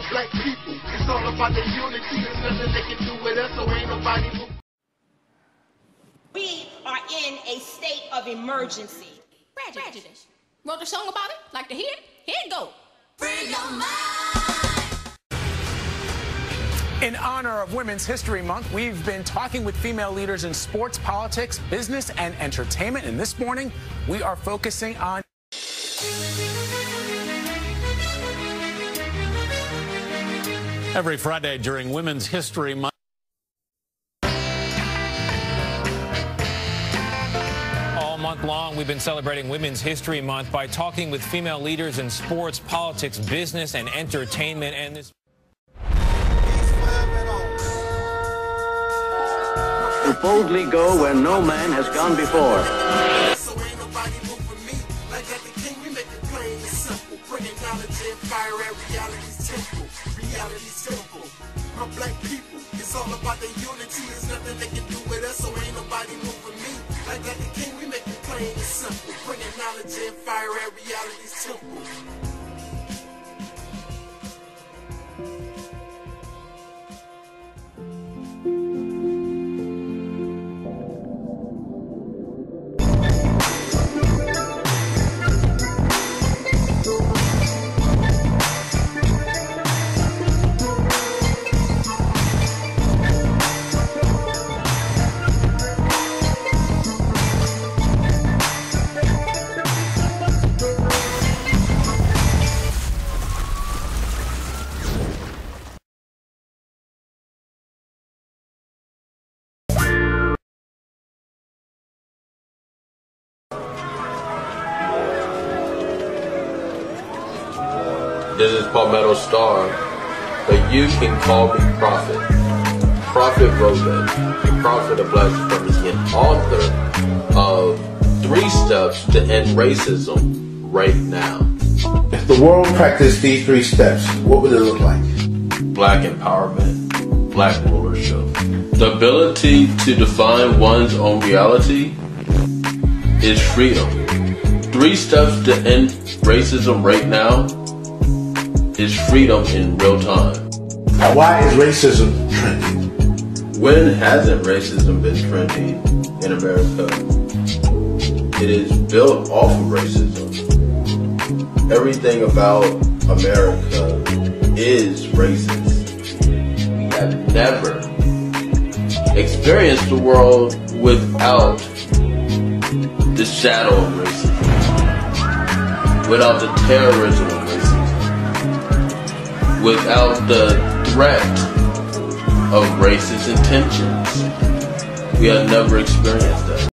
Black people, it's all about the unity. There's nothing they can do with us, so ain't nobody move. We are in a state of emergency. Prejudice. Wrote a song about it? Like to hear it? Here it go. Free your mind. In honor of Women's History Month, we've been talking with female leaders in sports, politics, business, and entertainment. And this morning, we are focusing on every Friday during Women's History Month. All month long, we've been celebrating Women's History Month by talking with female leaders in sports, politics, business, and entertainment. And this to boldly go where no man has gone before. My black people, it's all about the unity. There's nothing they can do with us, so ain't nobody moving me. Like the king, we make it plain and simple. Bringing knowledge and fire at reality's temple. This is Palmetto Star, but you can call me Prophet. Prophet wrote that. The Prophet of Black Supremacy and author of 3 Steps to End Racism right now. If the world practiced these 3 steps, what would it look like? Black empowerment, black rulership. The ability to define one's own reality is freedom. 3 steps to end racism right now is freedom in real time. Now, why is racism trending? When hasn't racism been trending in America? It is built off of racism. Everything about America is racist. We have never experienced the world without the shadow of racism, without the terrorism of racism, without the threat of racist intentions. We have never experienced that.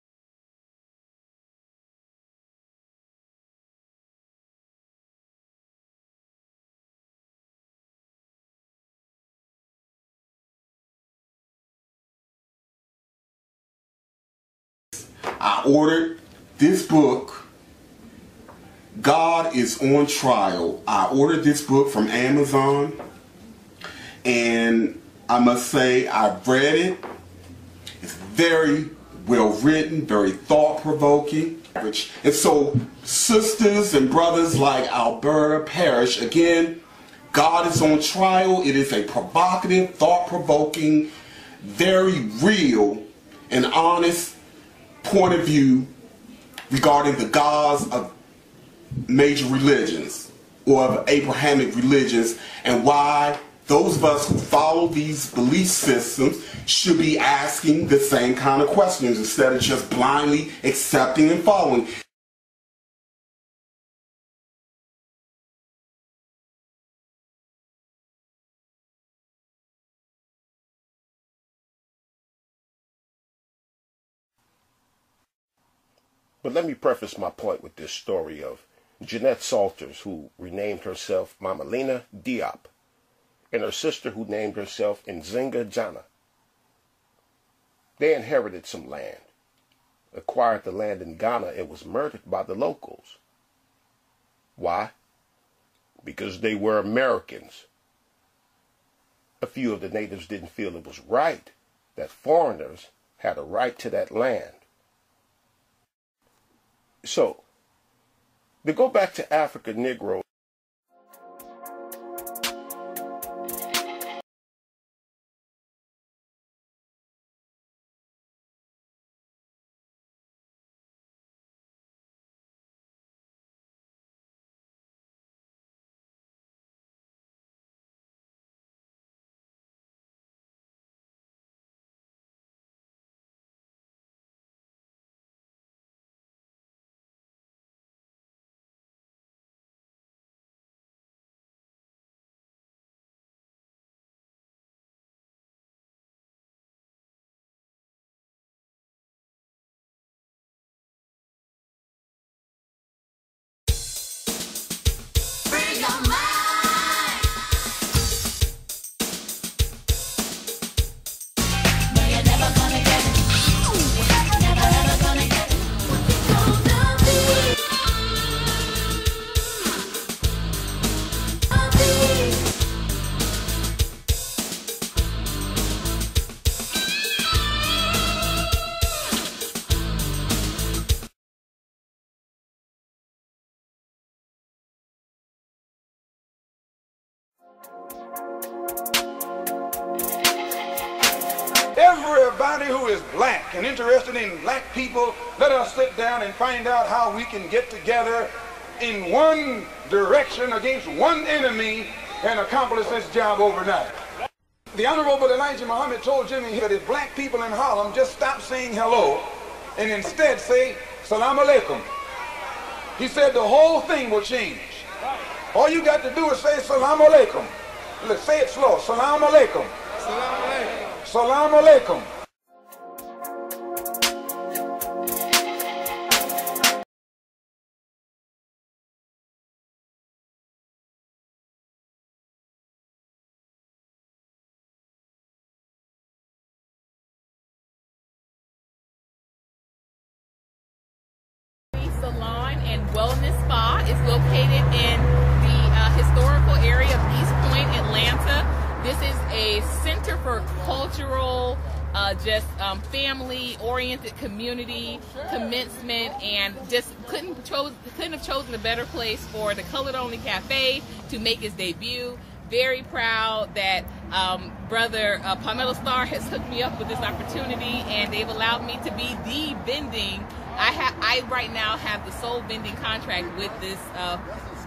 I ordered this book, God is on Trial. I ordered this book from Amazon, and I must say I've read it. It's very well written, very thought-provoking. And so sisters and brothers like Alberta Parrish, again, God is on trial. It is a provocative, thought-provoking, very real and honest point of view regarding the gods of major religions or of Abrahamic religions, and why those of us who follow these belief systems should be asking the same kind of questions instead of just blindly accepting and following. But let me preface my point with this story of Jeanette Salters, who renamed herself Mamalina Diop, and her sister who named herself Nzinga Jana. They inherited some land, acquired the land in Ghana, and was murdered by the locals. Why? Because they were Americans. A few of the natives didn't feel it was right that foreigners had a right to that land. So, to go back to Africa Negro, everybody who is black and interested in black people, let us sit down and find out how we can get together in one direction against one enemy and accomplish this job overnight. The Honorable Elijah Muhammad told Jimmy that if black people in Harlem just stop saying hello and instead say salam alaikum, he said the whole thing will change. All you got to do is say salam alaikum. Let's say it slow. Salam alaikum. Salam alaikum. Salam alaikum. Salon and Wellness Spa is located in the historical area of East Point, Atlanta. This is a center for cultural, family-oriented community commencement, and just couldn't have chosen a better place for the Colored Only Cafe to make its debut. Very proud that Brother Palmetto Star has hooked me up with this opportunity, and they've allowed me to be the vending. I right now have the sole vending contract with this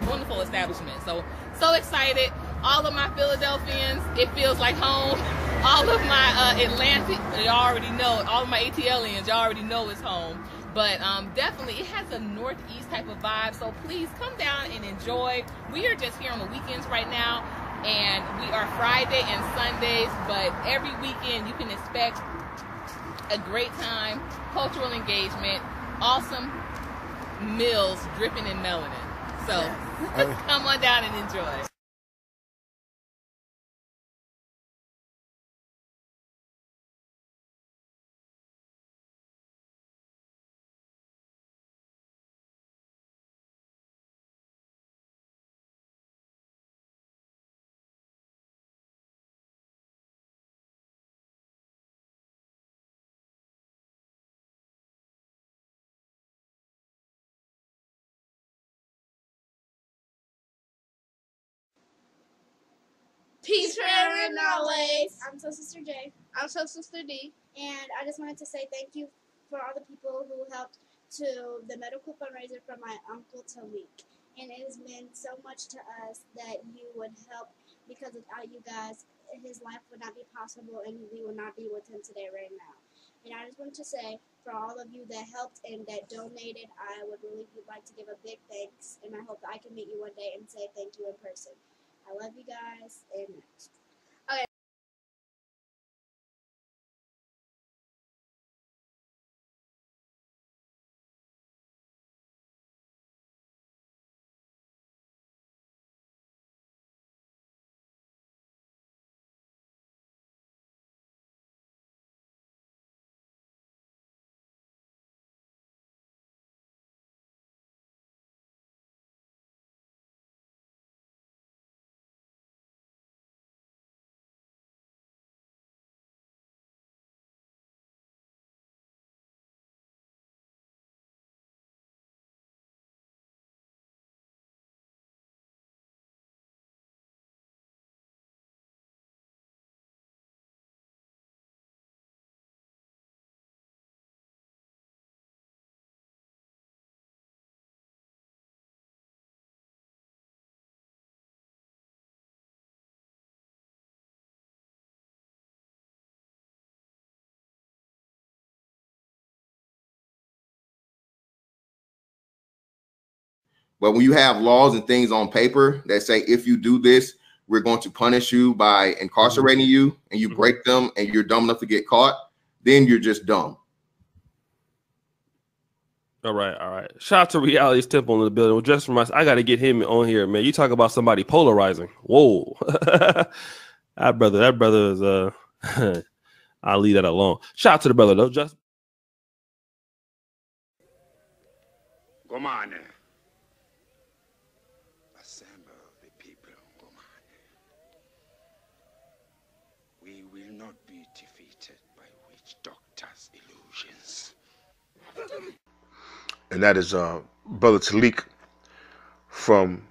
wonderful establishment. So excited. All of my Philadelphians, it feels like home. All of my Atlantic, you already know. All of my ATLians, you already know it's home. But definitely, it has a northeast type of vibe. So please come down and enjoy. We are just here on the weekends right now, and we are Friday and Sundays. But every weekend, you can expect a great time, cultural engagement, awesome meals dripping in melanin. So come on down and enjoy. Peace forever and always. I'm Soul Sister J. I'm Soul Sister D. And I just wanted to say thank you for all the people who helped to the medical fundraiser for my uncle Taalik. And it has meant so much to us that you would help, because without you guys, his life would not be possible and we would not be with him today right now. And I just wanted to say, for all of you that helped and that donated, I would really like to give a big thanks, and I hope that I can meet you one day and say thank you in person. I love you guys, and next. Okay. But when you have laws and things on paper that say, if you do this, we're going to punish you by incarcerating you, and you break them and you're dumb enough to get caught, then you're just dumb. All right. Shout out to Reality's Temple in the building. Well, just for myself, I got to get him on here, man. You talk about somebody polarizing. Whoa. that brother is, I'll leave that alone. Shout out to the brother, though. Just. Come on, then. And that is Brother Taalik from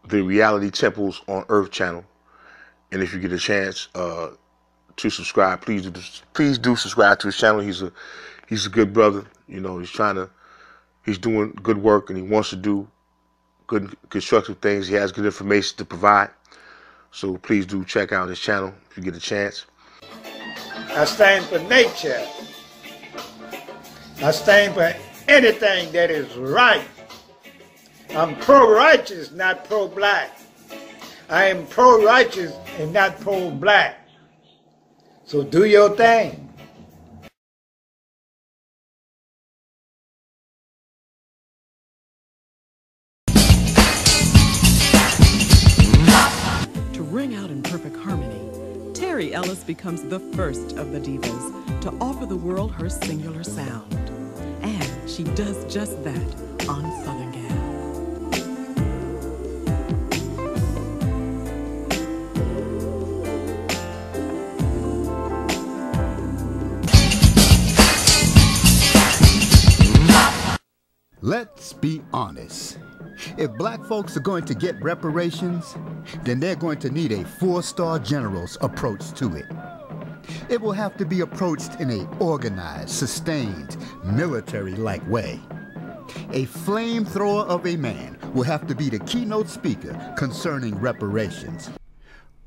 the Reality Temples on Earth channel. And if you get a chance to subscribe, please do subscribe to his channel. He's a good brother. You know, he's doing good work, and he wants to do good constructive things. He has good information to provide. So please do check out his channel if you get a chance. I stand for nature. I stand for anything that is right. I'm pro-righteous, not pro-black. I am pro-righteous and not pro-black. So do your thing. To ring out in perfect harmony, Terry Ellis becomes the first of the divas to offer the world her singular sound. And she does just that on Southern Gal. Let's be honest. If black folks are going to get reparations, then they're going to need a 4-star general's approach to it. It will have to be approached in an organized, sustained, military-like way. A flamethrower of a man will have to be the keynote speaker concerning reparations.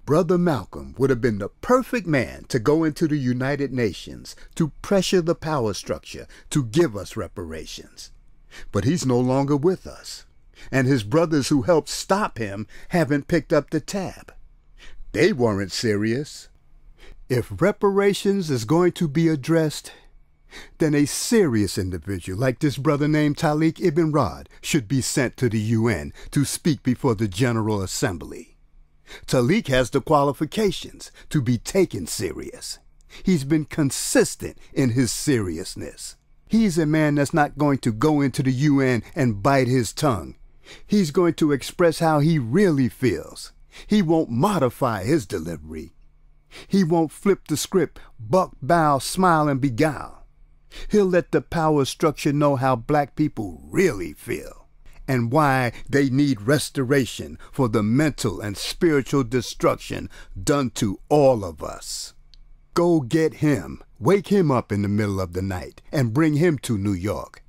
Brother Malcolm would have been the perfect man to go into the United Nations to pressure the power structure to give us reparations. But he's no longer with us, and his brothers who helped stop him haven't picked up the tab. They weren't serious. If reparations is going to be addressed, then a serious individual like this brother named Taalik Ibn'rad should be sent to the UN to speak before the General Assembly. Taalik has the qualifications to be taken serious. He's been consistent in his seriousness. He's a man that's not going to go into the UN and bite his tongue. He's going to express how he really feels. He won't modify his delivery. He won't flip the script, buck, bow, smile, and beguile. He'll let the power structure know how black people really feel. and why they need restoration for the mental and spiritual destruction done to all of us. Go get him, wake him up in the middle of the night, and bring him to New York.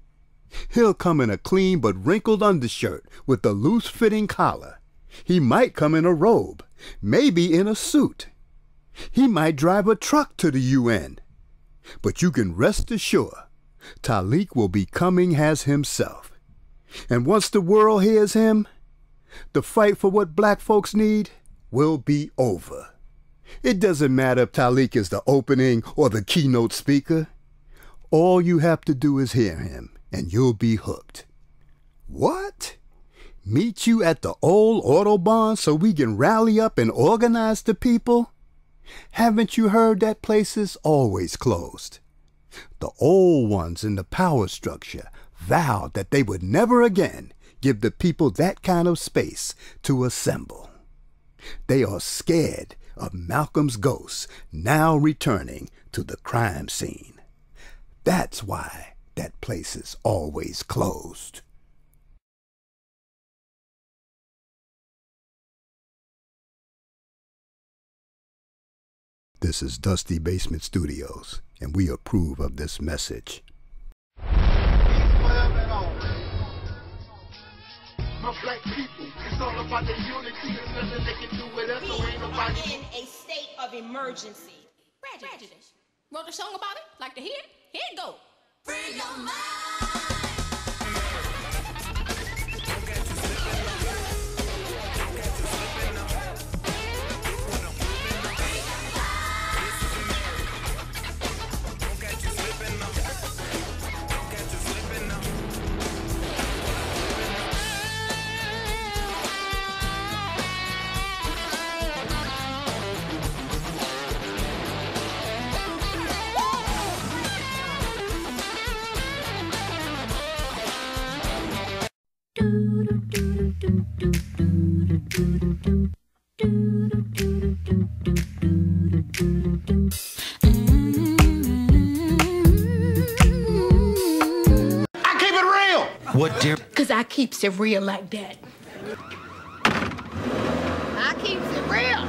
He'll come in a clean but wrinkled undershirt with a loose-fitting collar. He might come in a robe, maybe in a suit. He might drive a truck to the UN. But you can rest assured, Taalik will be coming as himself. And once the world hears him, the fight for what black folks need will be over. It doesn't matter if Taalik is the opening or the keynote speaker. All you have to do is hear him, and you'll be hooked. What? Meet you at the old Autobahn so we can rally up and organize the people? Haven't you heard that place is always closed? The old ones in the power structure vowed that they would never again give the people that kind of space to assemble. They are scared of Malcolm's ghost now returning to the crime scene. That's why that place is always closed. This is Dusty Basement Studios, and we approve of this message. My black people, it's all about the unity. There's nothing they can do with us, so ain't nobody. We in a state of emergency. Prejudice. Wrote a song about it? Like to hear it? Here it go. Free your mind. What, dear? Because I keeps it real like that. I keeps it real.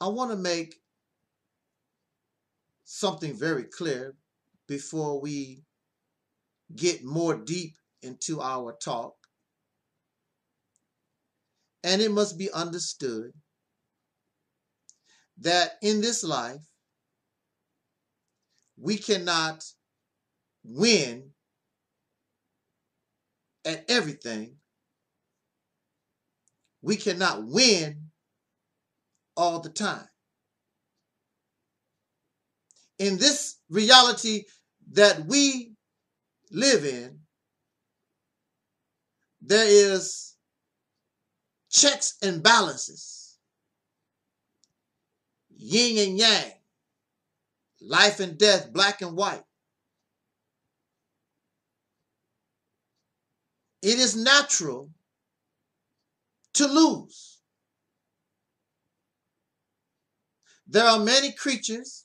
I want to make something very clear before we get more deep into our talk. And it must be understood that in this life, we cannot win at everything. We cannot win all the time. In this reality that we live in, there is checks and balances, yin and yang, life and death, black and white. It is natural to lose. There are many creatures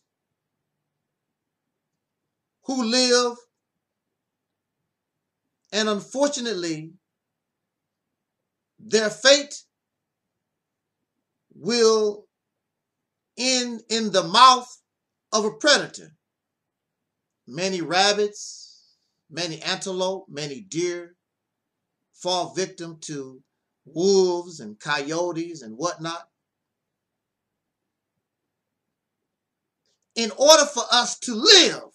who live, and unfortunately, their fate will end in the mouth of a predator. Many rabbits, many antelope, many deer fall victim to wolves and coyotes and whatnot. In order for us to live,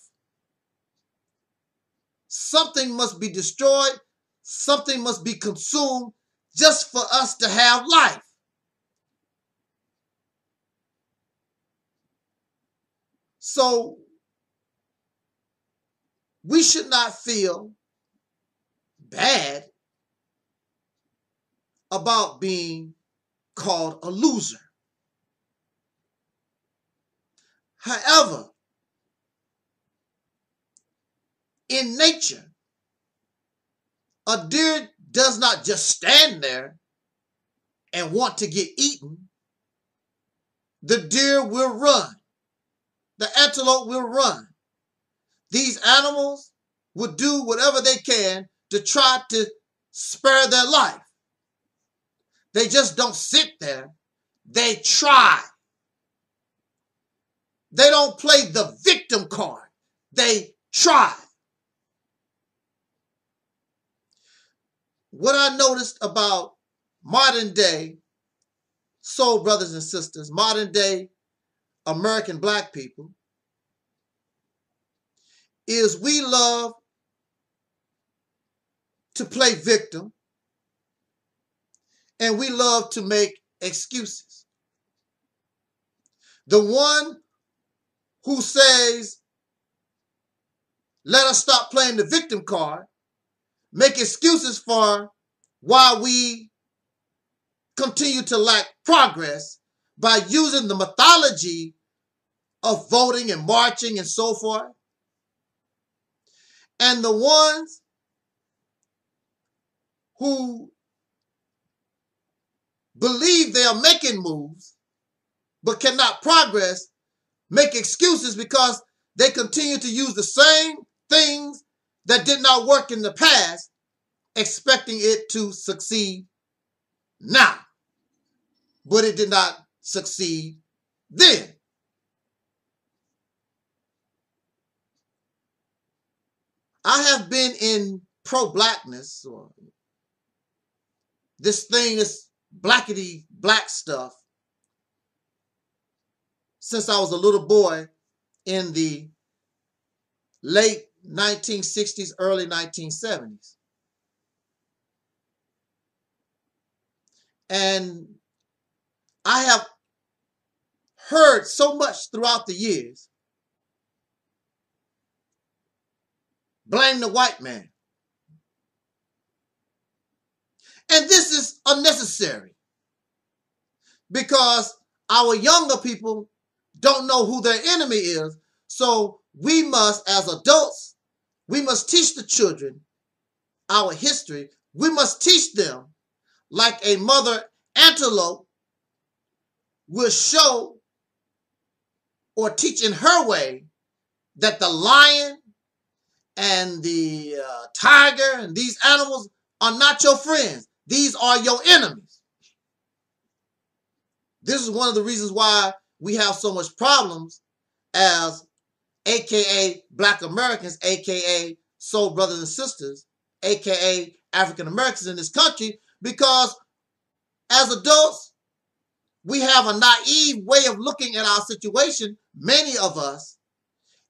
something must be destroyed, something must be consumed just for us to have life. So we should not feel bad about being called a loser. However, in nature, a deer does not just stand there and want to get eaten. The deer will run. The antelope will run. These animals will do whatever they can to try to spare their life. They just don't sit there. They try. They don't play the victim card. They try. What I noticed about modern day soul brothers and sisters, modern day American black people, is we love to play victim and we love to make excuses. The one who says, let us stop playing the victim card, make excuses for why we continue to lack progress by using the mythology of voting and marching and so forth. And the ones who believe they are making moves but cannot progress make excuses because they continue to use the same things that did not work in the past, expecting it to succeed now. But it did not succeed then. I have been in pro-blackness, or this thing, this blackity black stuff, since I was a little boy in the late 1960s, early 1970s. And I have heard so much throughout the years, blame the white man. And this is unnecessary because our younger people don't know who their enemy is. So we must, as adults, we must teach the children our history. We must teach them like a mother antelope will show or teach in her way that the lion and the tiger and these animals are not your friends. These are your enemies. This is one of the reasons why we have so much problems as AKA Black Americans, AKA soul brothers and sisters, AKA African Americans in this country, because as adults, we have a naive way of looking at our situation, many of us,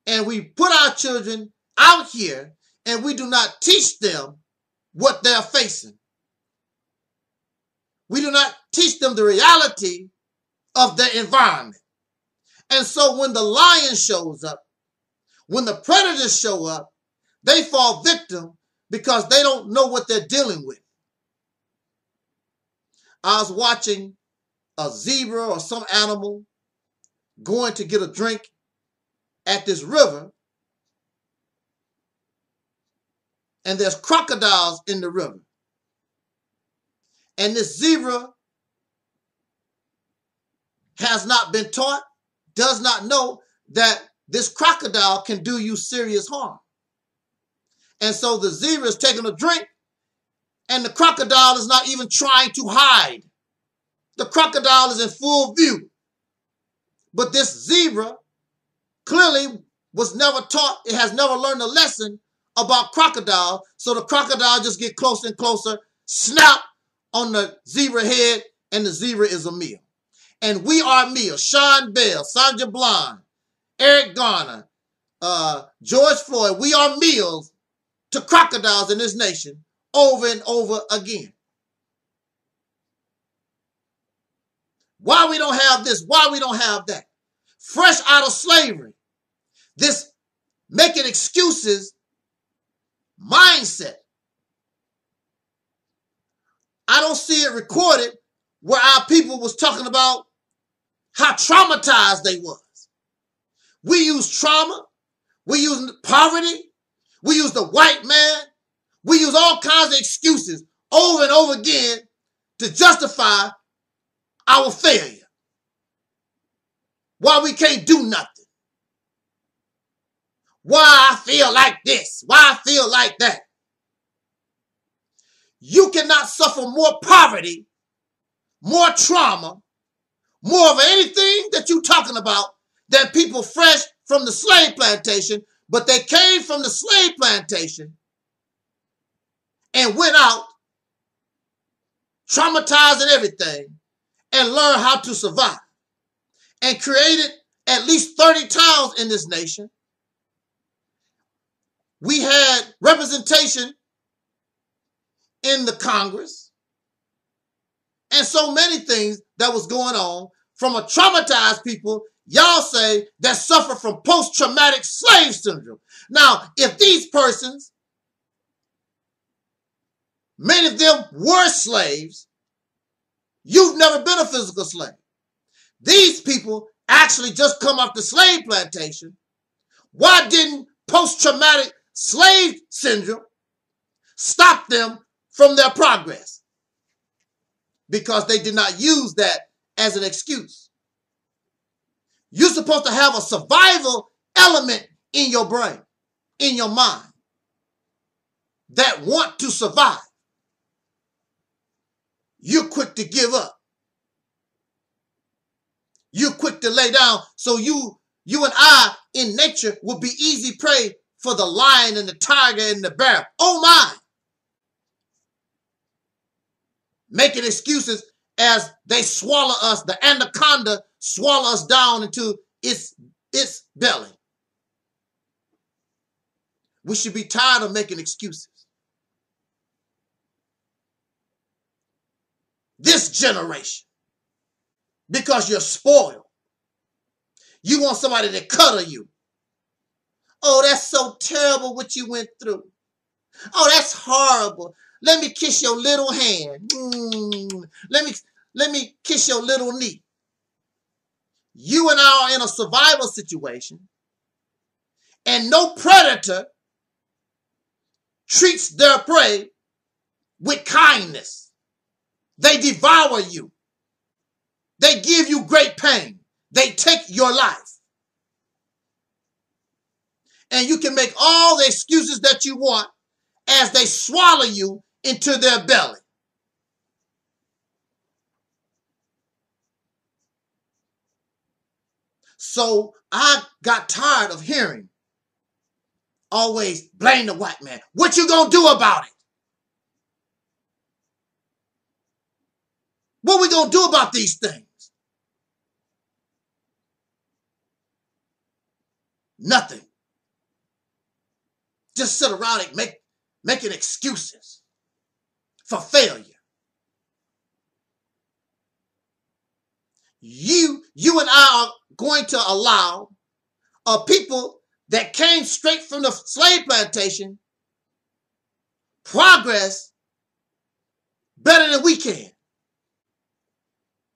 and we put our children out here and we do not teach them what they're facing. We do not teach them the reality of their environment. And so when the lion shows up, when the predators show up, they fall victim because they don't know what they're dealing with. I was watching a zebra or some animal going to get a drink at this river, and there's crocodiles in the river. And this zebra has not been taught, does not know that this crocodile can do you serious harm. And so the zebra is taking a drink, and the crocodile is not even trying to hide. The crocodile is in full view. But this zebra clearly was never taught, it has never learned a lesson about crocodile. So the crocodile just get closer and closer, snap on the zebra head, and the zebra is a meal. And we are meals. Sean Bell, Sandra Bland, Eric Garner, George Floyd, we are meals to crocodiles in this nation over and over again. Why we don't have this? Why we don't have that? Fresh out of slavery. This making excuses mindset. I don't see it recorded where our people was talking about how traumatized they was. We use trauma. We use poverty. We use the white man. We use all kinds of excuses over and over again to justify our failure. Why we can't do nothing. Why I feel like this. Why I feel like that. You cannot suffer more poverty, more trauma, more of anything that you're talking about than people fresh from the slave plantation, but they came from the slave plantation and went out, traumatized and everything, and learned how to survive. And created at least 30 towns in this nation. We had representation in the Congress and so many things that was going on from a traumatized people, y'all say, that suffer from post-traumatic slave syndrome. Now, if these persons, many of them were slaves, you've never been a physical slave. These people actually just come off the slave plantation. Why didn't post-traumatic slave syndrome stop them from their progress? Because they did not use that as an excuse. You're supposed to have a survival element in your brain, in your mind, that want to survive. You're quick to give up. You're quick to lay down. So you and I in nature will be easy prey for the lion and the tiger and the bear. Oh my! Making excuses as they swallow us. The anaconda swallow us down into its belly. We should be tired of making excuses. This generation, because you're spoiled, you want somebody to cuddle you. Oh, that's so terrible what you went through. Oh, that's horrible. Let me kiss your little hand. Let me kiss your little knee. You and I are in a survival situation, and no predator treats their prey with kindness. They devour you. They give you great pain. They take your life. And you can make all the excuses that you want as they swallow you into their belly. So I got tired of hearing always blame the white man. What you gonna do about it? What we gonna do about these things? Nothing. Just sit around and making excuses for failure. You and I are going to allow a people that came straight from the slave plantation progress better than we can.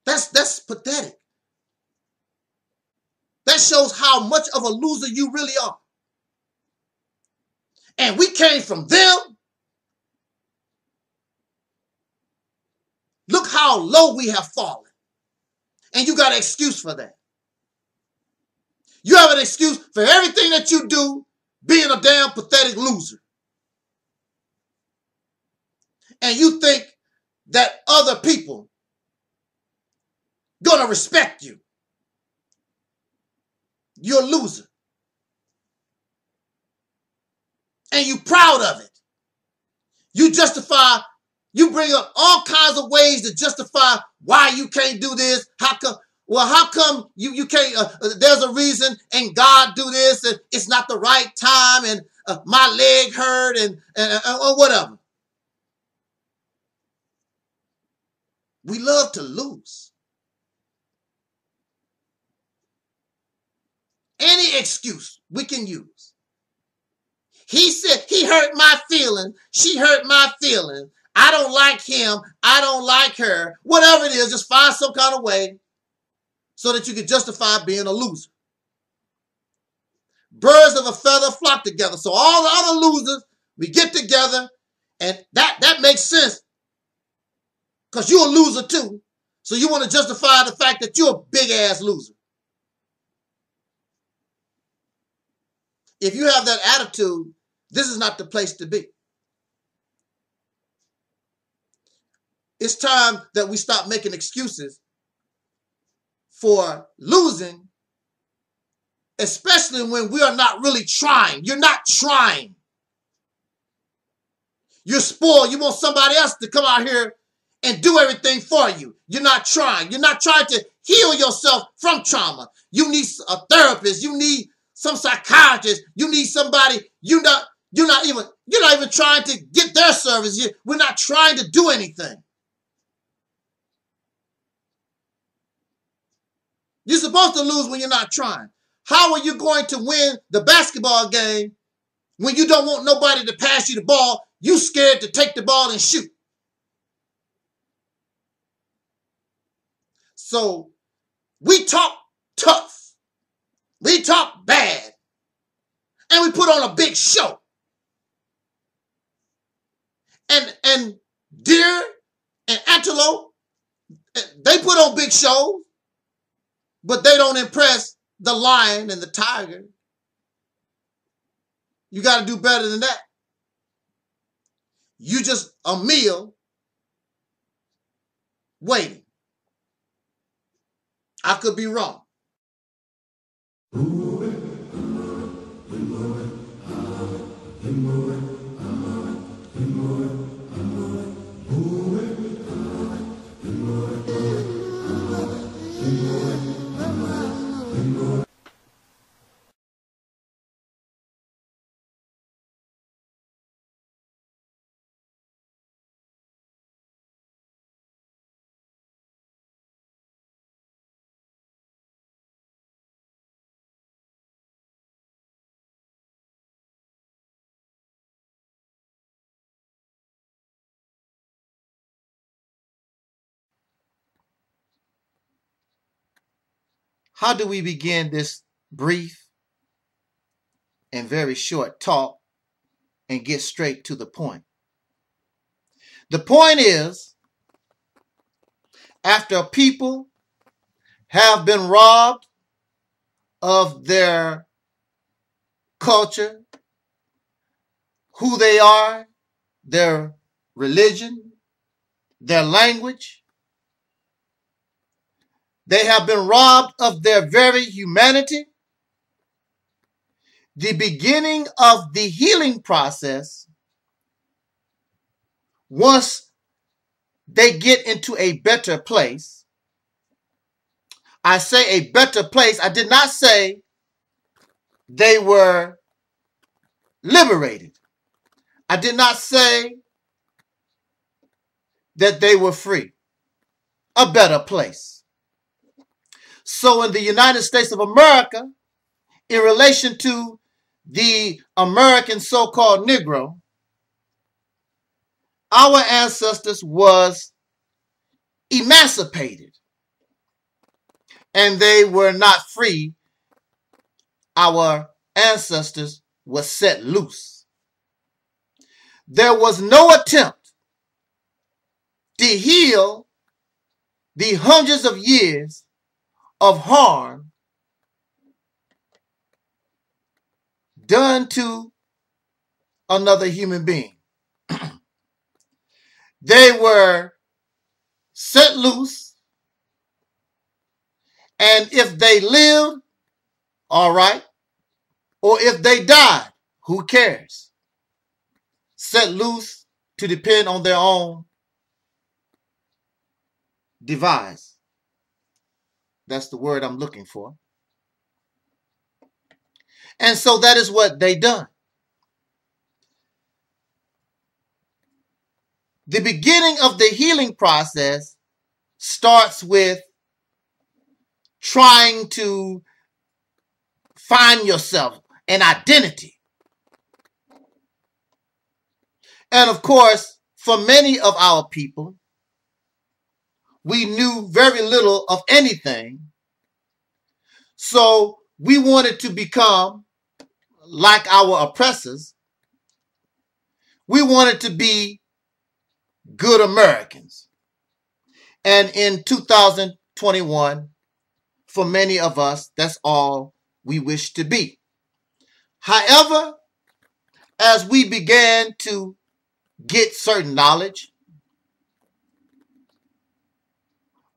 That's pathetic. That shows how much of a loser you really are. And we came from them. Look how low we have fallen. And you got an excuse for that. You have an excuse for everything that you do being a damn pathetic loser. And you think that other people gonna respect you. You're a loser. And you proud of it. You justify, you bring up all kinds of ways to justify why you can't do this. How come? Well, how come you can't? There's a reason, and God do this, and it's not the right time, and my leg hurt, and or whatever. We love to lose. any excuse we can use. He said, he hurt my feelings. She hurt my feelings. I don't like him. I don't like her. Whatever it is, just find some kind of way so that you can justify being a loser. Birds of a feather flock together. So all the other losers, we get together, and that makes sense because you're a loser too. So you want to justify the fact that you're a big-ass loser. If you have that attitude, this is not the place to be. It's time that we stop making excuses for losing, especially when we are not really trying. You're not trying. You're spoiled. You want somebody else to come out here and do everything for you. You're not trying. You're not trying to heal yourself from trauma. You need a therapist. You need some psychiatrist. You need somebody. You're not even trying to get their service. We're not trying to do anything. You're supposed to lose when you're not trying. How are you going to win the basketball game when you don't want nobody to pass you the ball? You scared to take the ball and shoot. So we talk tough. We talk bad. And we put on a big show. And deer and antelope, they put on big shows, but they don't impress the lion and the tiger. You got to do better than that. You just a meal waiting. I could be wrong. How do we begin this brief and very short talk and get straight to the point? The point is, after people have been robbed of their culture, who they are, their religion, their language, they have been robbed of their very humanity. The beginning of the healing process, once they get into a better place, I say a better place. I did not say they were liberated. I did not say that they were free. A better place. So in the United States of America, in relation to the American so-called Negro, our ancestors was emancipated and they were not free. Our ancestors were set loose. There was no attempt to heal the hundreds of years of harm done to another human being. They were set loose, and if they lived, all right, or if they died, who cares? Set loose to depend on their own device. That's the word I'm looking for. And so that is what they done. The beginning of the healing process starts with trying to find yourself, an identity. And of course, for many of our people, we knew very little of anything. So we wanted to become like our oppressors. We wanted to be good Americans. And in 2021, for many of us, that's all we wish to be. However, as we began to get certain knowledge,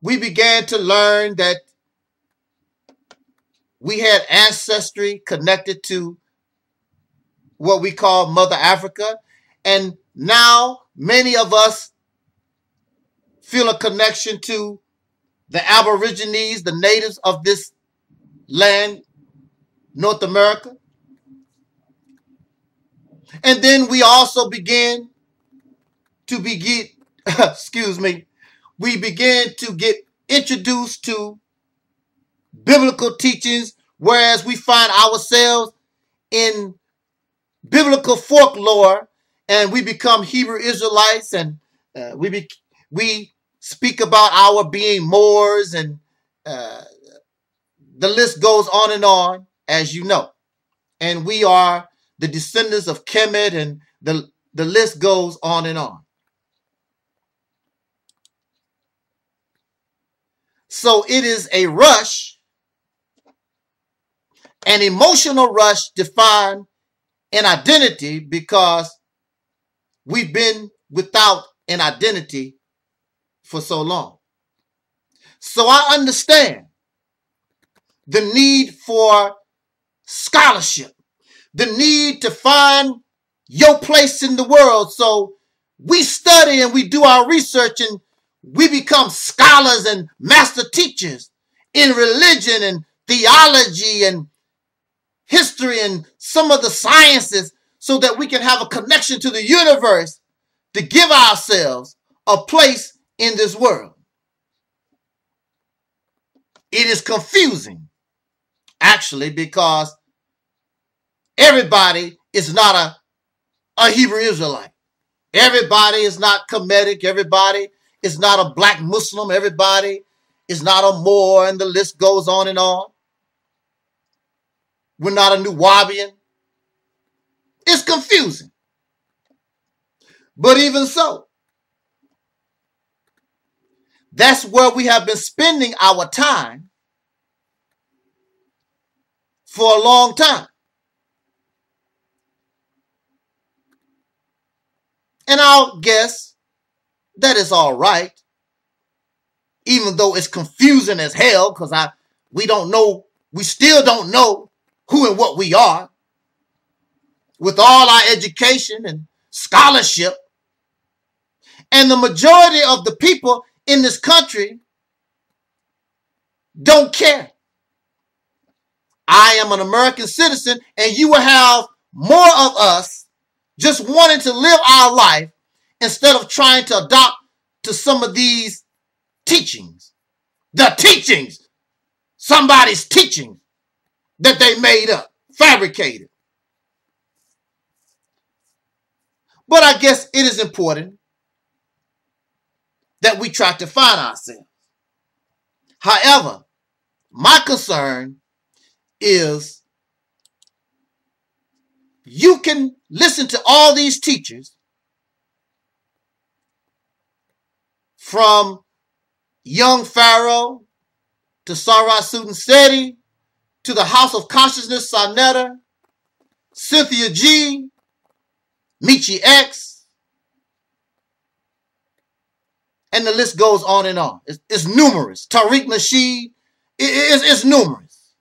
we began to learn that we had ancestry connected to what we call Mother Africa. And now many of us feel a connection to the Aborigines, the natives of this land, North America. And then we also begin to we began to get introduced to biblical teachings, whereas we find ourselves in biblical folklore, and we become Hebrew Israelites, and we speak about our being Moors, and the list goes on and on, as you know. And we are the descendants of Kemet, and the list goes on and on. So it is a rush, an emotional rush to find an identity, because we've been without an identity for so long. So I understand the need for scholarship, the need to find your place in the world. So we study and we do our research, and we become scholars and master teachers in religion and theology and history and some of the sciences, so that we can have a connection to the universe to give ourselves a place in this world. It is confusing, actually, because everybody is not a Hebrew Israelite. Everybody is not Kemetic. Everybody is not a black Muslim. Everybody is not a Moor, and the list goes on and on. We're not a Nubian. It's confusing. But even so, that's where we have been spending our time for a long time. And I'll guess that is all right, even though it's confusing as hell, because we still don't know who and what we are, with all our education and scholarship. And the majority of the people in this country don't care. I am an American citizen, and you will have more of us just wanting to live our life instead of trying to adopt to some of these teachings. The teachings, somebody's teaching that they made up, fabricated. But I guess it is important that we try to find ourselves. However, my concern is you can listen to all these teachers, from young Pharaoh to Sarah Sudan Seti to the House of Consciousness, Sarnetta, Cynthia G, Michi X, and the list goes on and on. It's numerous. Tariq Nasheed, it's numerous.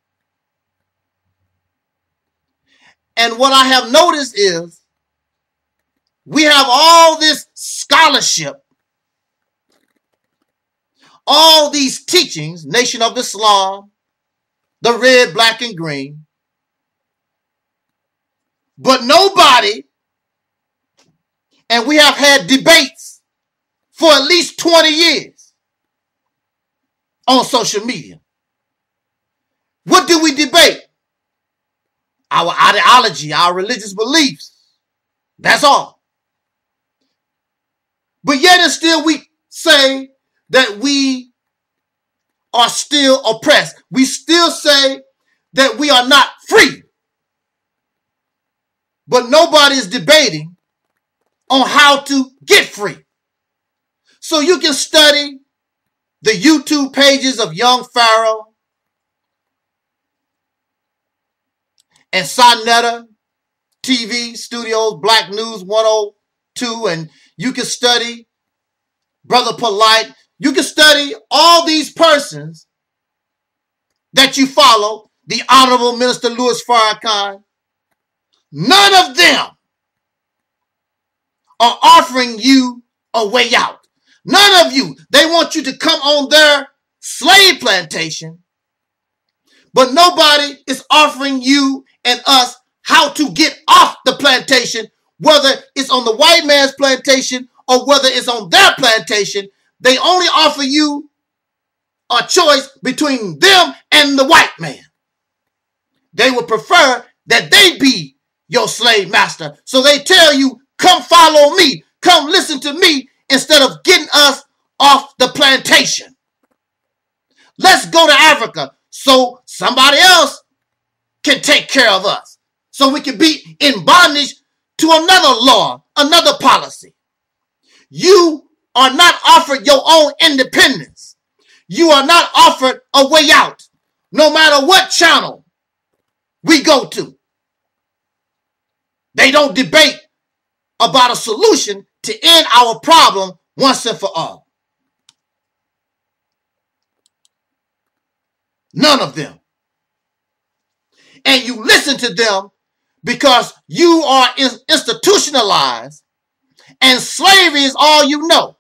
And what I have noticed is we have all this scholarship, all these teachings, Nation of Islam, the red, black, and green, but nobody, and we have had debates for at least 20 years on social media. What do we debate? our ideology, our religious beliefs. That's all. But yet and still we say that we are still oppressed. We still say that we are not free. But nobody is debating on how to get free. So you can study the YouTube pages of young Pharaoh and Sonetta TV Studios, Black News 102, and you can study Brother Polite. You can study all these persons that you follow, the Honorable Minister Louis Farrakhan. None of them are offering you a way out. None of you. They want you to come on their slave plantation, but nobody is offering you and us how to get off the plantation, whether it's on the white man's plantation or whether it's on their plantation. They only offer you a choice between them and the white man. They would prefer that they be your slave master. So they tell you, come follow me, come listen to me, instead of getting us off the plantation. Let's go to Africa so somebody else can take care of us, so we can be in bondage to another law, another policy. You are not offered your own independence. You are not offered a way out, no matter what channel we go to. They don't debate about a solution to end our problem once and for all. None of them. And you listen to them because you are institutionalized and slavery is all you know.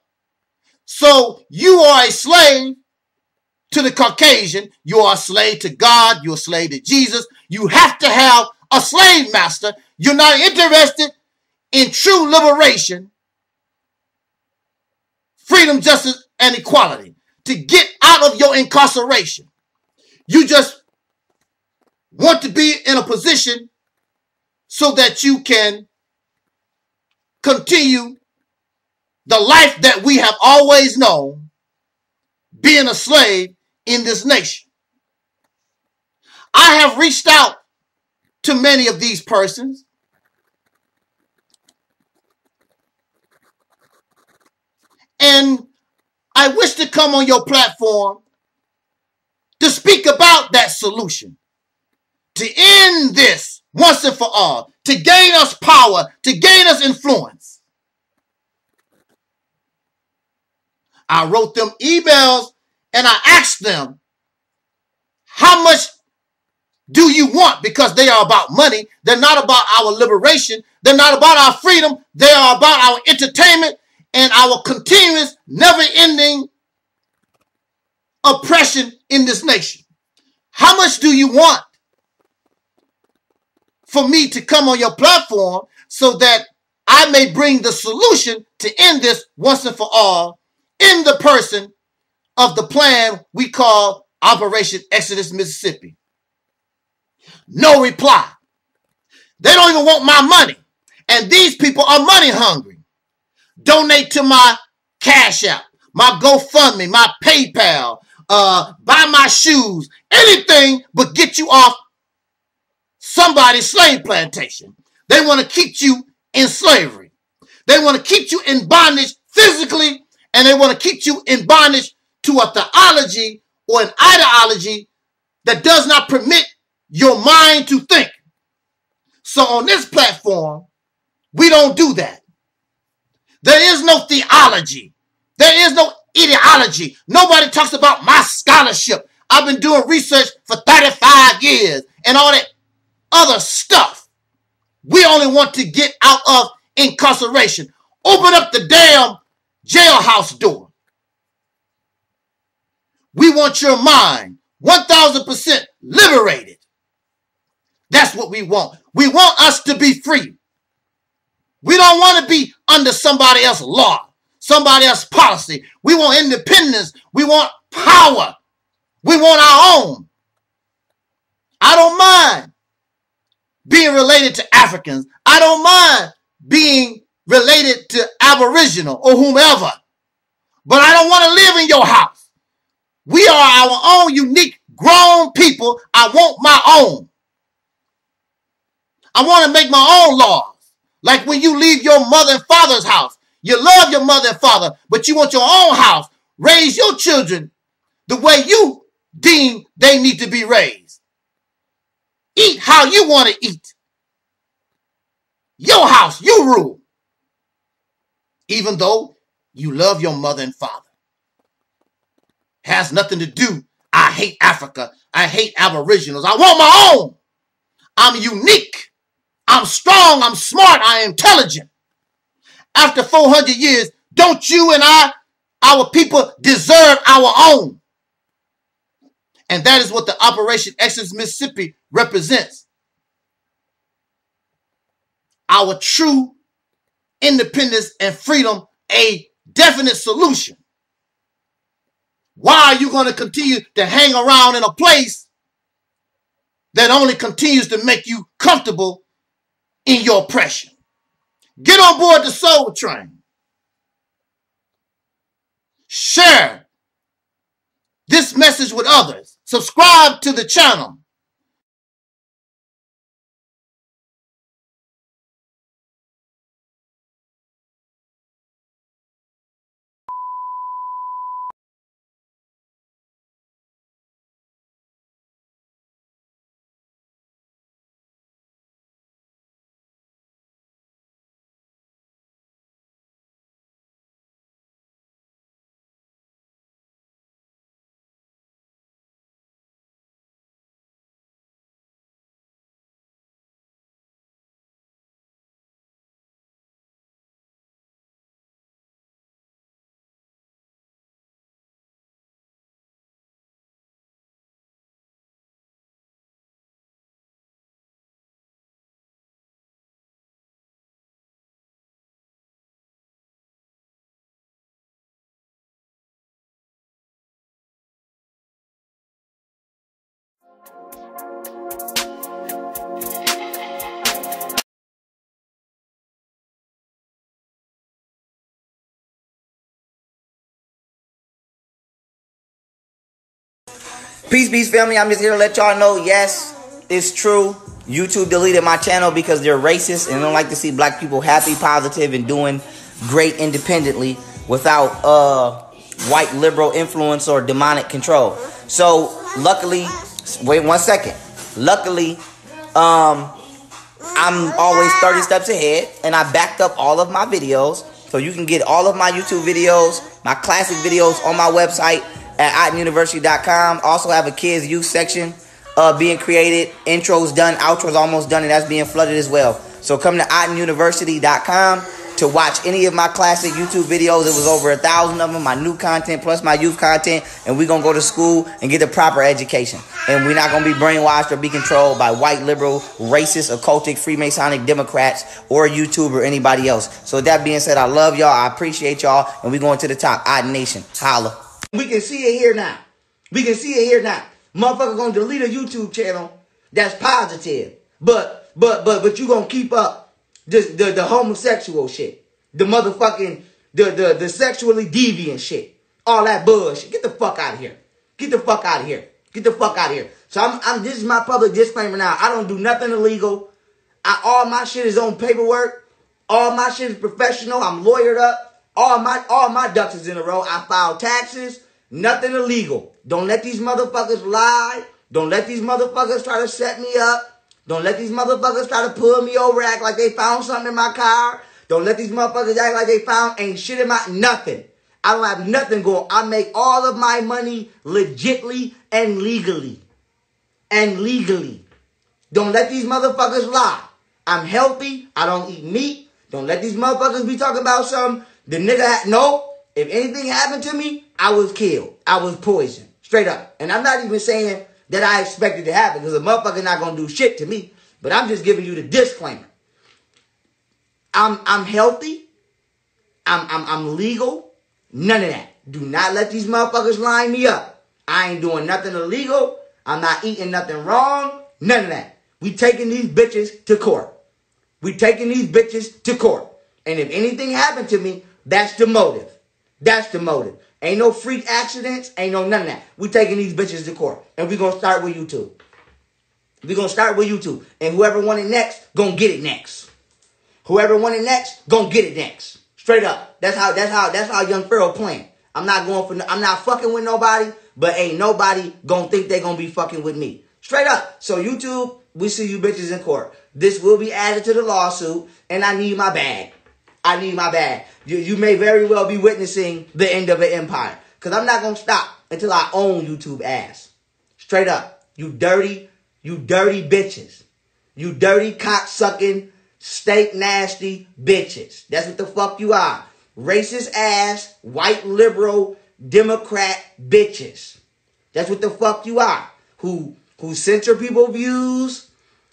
So you are a slave to the Caucasian. You are a slave to God. You're a slave to Jesus. You have to have a slave master. You're not interested in true liberation, freedom, justice, and equality, to get out of your incarceration. You just want to be in a position so that you can continue the life that we have always known, being a slave in this nation. I have reached out to many of these persons, and I wish to come on your platform to speak about that solution, to end this once and for all, to gain us power, to gain us influence. I wrote them emails and I asked them, how much do you want? Because they are about money. They're not about our liberation. They're not about our freedom. They are about our entertainment and our continuous, never-ending oppression in this nation. How much do you want for me to come on your platform so that I may bring the solution to end this once and for all in the person of the plan we call Operation Exodus Mississippi? No reply. They don't even want my money. And these people are money hungry. Donate to my Cash App, my GoFundMe, my PayPal, buy my shoes, anything but get you off somebody's slave plantation. They want to keep you in slavery. They want to keep you in bondage physically, and they want to keep you in bondage to a theology or an ideology that does not permit your mind to think. So on this platform, we don't do that. There is no theology. There is no ideology. Nobody talks about my scholarship. I've been doing research for 35 years and all that other stuff. We only want to get out of incarceration. Open up the damn jailhouse door. We want your mind 1000% liberated. That's what we want. We want us to be free. We don't want to be under somebody else's law, somebody else's policy. We want independence. We want power. We want our own. I don't mind being related to Africans. I don't mind being related to Aboriginal or whomever. But I don't want to live in your house. We are our own unique grown people. I want my own. I want to make my own laws. Like when you leave your mother and father's house. You love your mother and father, but you want your own house. Raise your children the way you deem they need to be raised. Eat how you want to eat. Your house, you rule. Even though you love your mother and father. Has nothing to do. I hate Africa. I hate Aboriginals. I want my own. I'm unique. I'm strong. I'm smart. I'm intelligent. After 400 years, don't you and our people deserve our own? And that is what the Operation Exodus Mississippi represents. Our true independence and freedom, a definite solution. Why are you going to continue to hang around in a place that only continues to make you comfortable in your oppression? Get on board the Soul Train. Share this message with others. Subscribe to the channel. Peace, family. I'm just here to let y'all know, yes, it's true. YouTube deleted my channel because they're racist and don't like to see black people happy, positive, and doing great independently without white liberal influence or demonic control. So, luckily, wait 1 second. Luckily, I'm always 30 steps ahead, and I backed up all of my videos. So you can get all of my YouTube videos, my classic videos on my website at AdMinister.com. Also have a kids youth section being created. Intros done, outros almost done, and that's being flooded as well. So come to AdMinister.com to watch any of my classic YouTube videos. It was over 1,000 of them, my new content plus my youth content, and we're going to go to school and get a proper education. And we're not going to be brainwashed or be controlled by white, liberal, racist, occultic, Freemasonic Democrats or YouTube or anybody else. So with that being said, I love y'all, I appreciate y'all, and we're going to the top. Odd Nation, holla. We can see it here now. We can see it here now. Motherfucker gonna delete a YouTube channel that's positive. But you gonna keep up the homosexual shit. The motherfucking the sexually deviant shit. All that bullshit. Get the fuck out of here. Get the fuck out of here. Get the fuck out of here. So this is my public disclaimer now. I don't do nothing illegal. All my shit is on paperwork. All my shit is professional. I'm lawyered up. All my ducks is in a row. I file taxes. Nothing illegal. Don't let these motherfuckers lie. Don't let these motherfuckers try to set me up. Don't let these motherfuckers try to pull me over, act like they found something in my car. Don't let these motherfuckers act like they found ain't shit in my nothing. I don't have nothing going. I make all of my money legitly and legally. And legally. Don't let these motherfuckers lie. I'm healthy. I don't eat meat. Don't let these motherfuckers be talking about something. The nigga, no. If anything happened to me, I was killed. I was poisoned. Straight up. And I'm not even saying that I expect it to happen, because a motherfucker not going to do shit to me. But I'm just giving you the disclaimer. I'm healthy. I'm legal. None of that. Do not let these motherfuckers line me up. I ain't doing nothing illegal. I'm not eating nothing wrong. None of that. We taking these bitches to court. We taking these bitches to court. And if anything happened to me, that's the motive. That's the motive. Ain't no freak accidents. Ain't no none of that. We taking these bitches to court. And we going to start with YouTube. We going to start with YouTube. And whoever want it next, going to get it next. Whoever want it next, going to get it next. Straight up. That's how young Pharaoh playing. I'm not fucking with nobody, but ain't nobody going to think they going to be fucking with me. Straight up. So YouTube, we see you bitches in court. This will be added to the lawsuit, and I need my bag. I need my bag. You may very well be witnessing the end of an empire. Because I'm not going to stop until I own YouTube ass. Straight up. You dirty bitches. You dirty cock-sucking, steak nasty bitches. That's what the fuck you are. Racist ass, white liberal, Democrat bitches. That's what the fuck you are. Who censor people's views.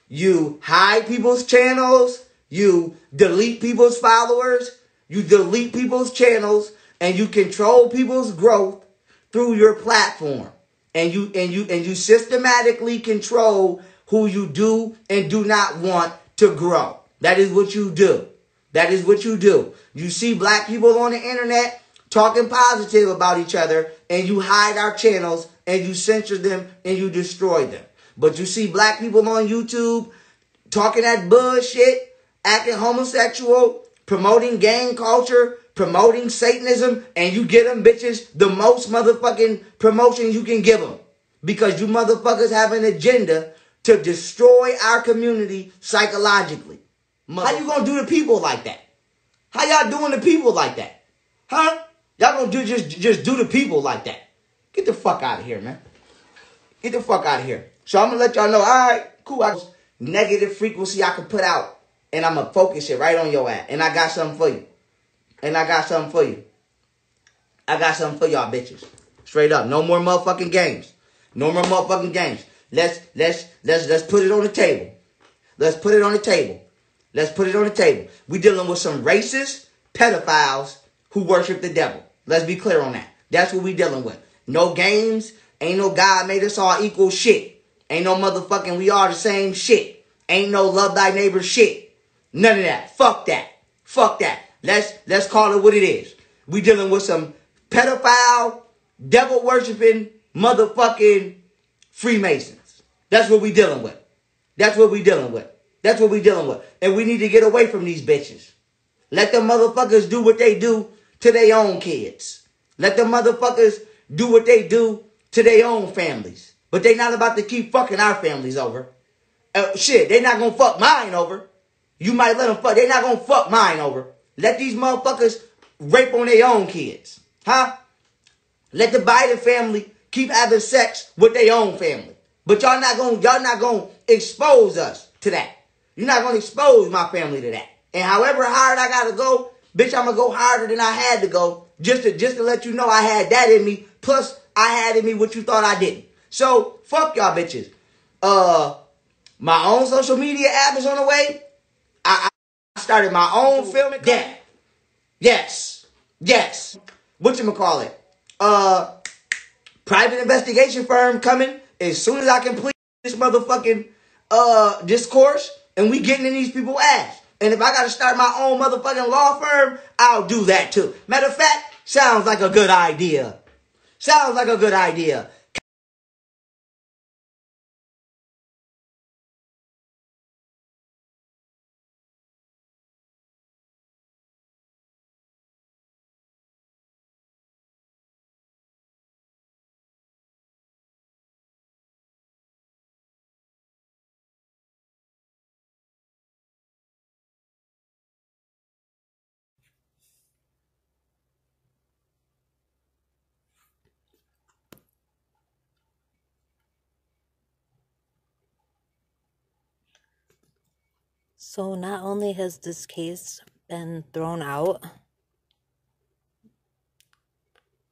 You hide people's channels. You delete people's followers. You delete people's channels. And you control people's growth through your platform. And you systematically control who you do and do not want to grow. That is what you do. That is what you do. You see black people on the internet talking positive about each other, and you hide our channels, and you censor them, and you destroy them. But you see black people on YouTube talking that bullshit, acting homosexual, promoting gang culture, promoting Satanism, and you get them bitches the most motherfucking promotion you can give them. Because you motherfuckers have an agenda to destroy our community psychologically. How you gonna do the people like that? How y'all doing the people like that? Huh? Y'all gonna do just do the people like that? Get the fuck out of here, man. Get the fuck out of here. So I'm gonna let y'all know, all right, cool. Negative frequency I can put out, and I'm gonna focus it right on your ass. And I got something for you. And I got something for you. I got something for y'all bitches. Straight up. No more motherfucking games. No more motherfucking games. Let's put it on the table. Let's put it on the table. Let's put it on the table. We dealing with some racist pedophiles who worship the devil. Let's be clear on that. That's what we dealing with. No games. Ain't no God made us all equal shit. Ain't no motherfucking we are the same shit. Ain't no love thy neighbor shit. None of that. Fuck that. Fuck that. Let's call it what it is. We dealing with some pedophile, devil worshiping motherfucking Freemasons. That's what we dealing with. That's what we dealing with. That's what we dealing with. And we need to get away from these bitches. Let them motherfuckers do what they do to their own kids. Let them motherfuckers do what they do to their own families. But they not about to keep fucking our families over. Shit, they not gonna fuck mine over. You might let them fuck. They not gonna fuck mine over. Let these motherfuckers rape on their own kids. Huh? Let the Biden family keep having sex with their own family. But y'all not gonna expose us to that. You're not gonna expose my family to that. And however hard I gotta go, bitch, I'm gonna go harder than I had to go. Just to let you know I had that in me. Plus, I had in me what you thought I didn't. So, fuck y'all bitches. My own social media app is on the way. I started my own filming. Yeah. Yes. Whatchamacallit? Private investigation firm coming as soon as I complete this motherfucking discourse, and we getting in these people's ass. And if I gotta start my own motherfucking law firm, I'll do that too. Matter of fact, sounds like a good idea. Sounds like a good idea. So not only has this case been thrown out,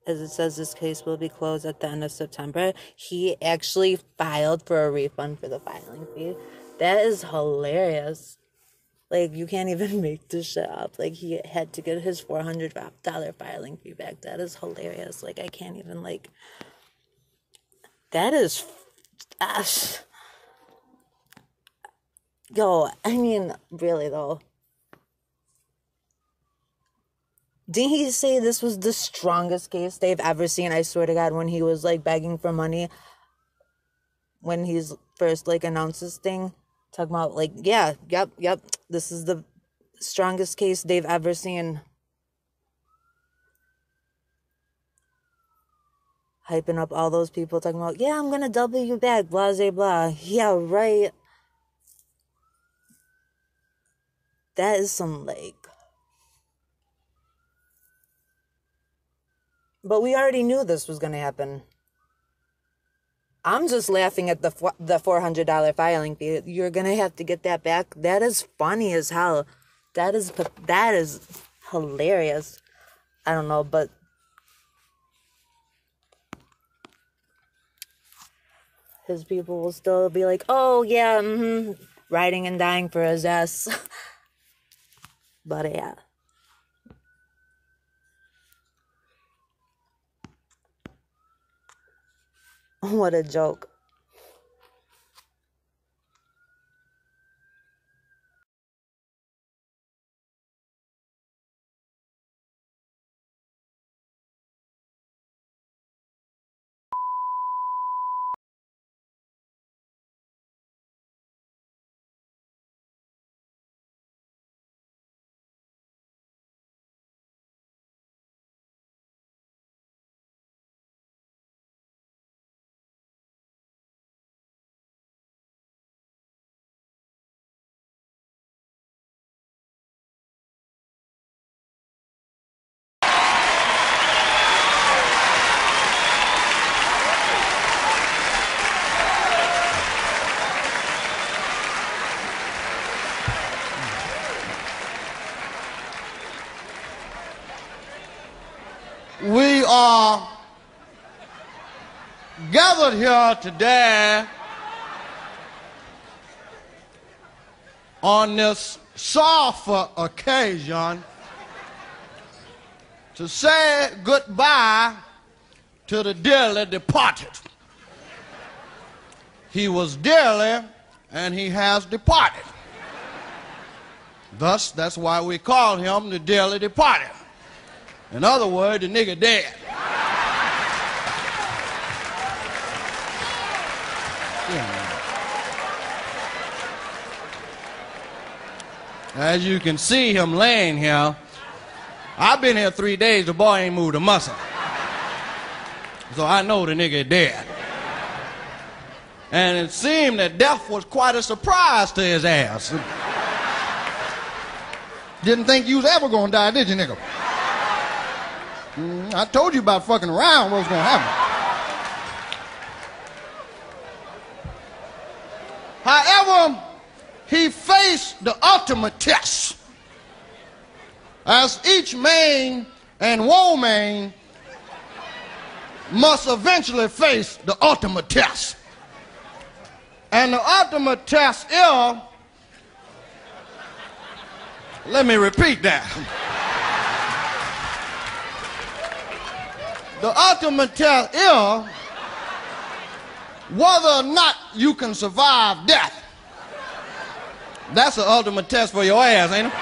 as it says this case will be closed at the end of September, he actually filed for a refund for the filing fee. That is hilarious. Like, you can't even make this shit up. Like, he had to get his $400 filing fee back. That is hilarious. Like, I can't even, like... That is... Yo, I mean, really though. Didn't he say this was the strongest case they've ever seen? I swear to God, when he was like begging for money, when he's first like announced this thing, talking about like, yeah, yep, this is the strongest case they've ever seen. Hyping up all those people talking about, yeah, I'm gonna double you back, blah, blah, blah. Yeah, right. That is some like. But we already knew this was gonna happen. I'm just laughing at the $400 filing fee. You're gonna have to get that back. That is funny as hell. That is hilarious. I don't know, but his people will still be like, oh yeah, riding and dying for his ass. But yeah. What a joke. We are gathered here today on this sorrowful occasion to say goodbye to the dearly departed. He was dearly and he has departed. Thus, that's why we call him the dearly departed. In other words, the nigga dead. As you can see him laying here, I've been here 3 days, the boy ain't moved a muscle. So I know the nigga dead. And it seemed that death was quite a surprise to his ass. Didn't think you was ever gonna die, did you, nigga? I told you about fucking around what was gonna happen. However, he faced the ultimate test. As each man and woman must eventually face the ultimate test. And the ultimate test is, let me repeat that. The ultimate test is whether or not you can survive death. That's the ultimate test for your ass, ain't it?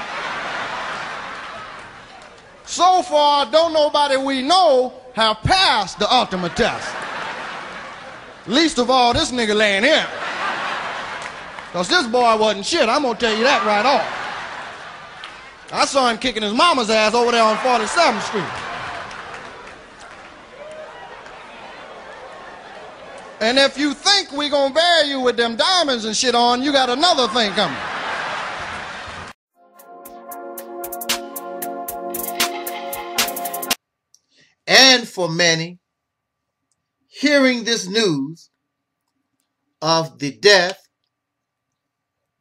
So far, don't nobody we know have passed the ultimate test. Least of all, this nigga laying here. Because this boy wasn't shit, I'm going to tell you that right off. I saw him kicking his mama's ass over there on 47th Street. And if you think we gonna bury you with them diamonds and shit on, you got another thing coming. And for many, hearing this news of the death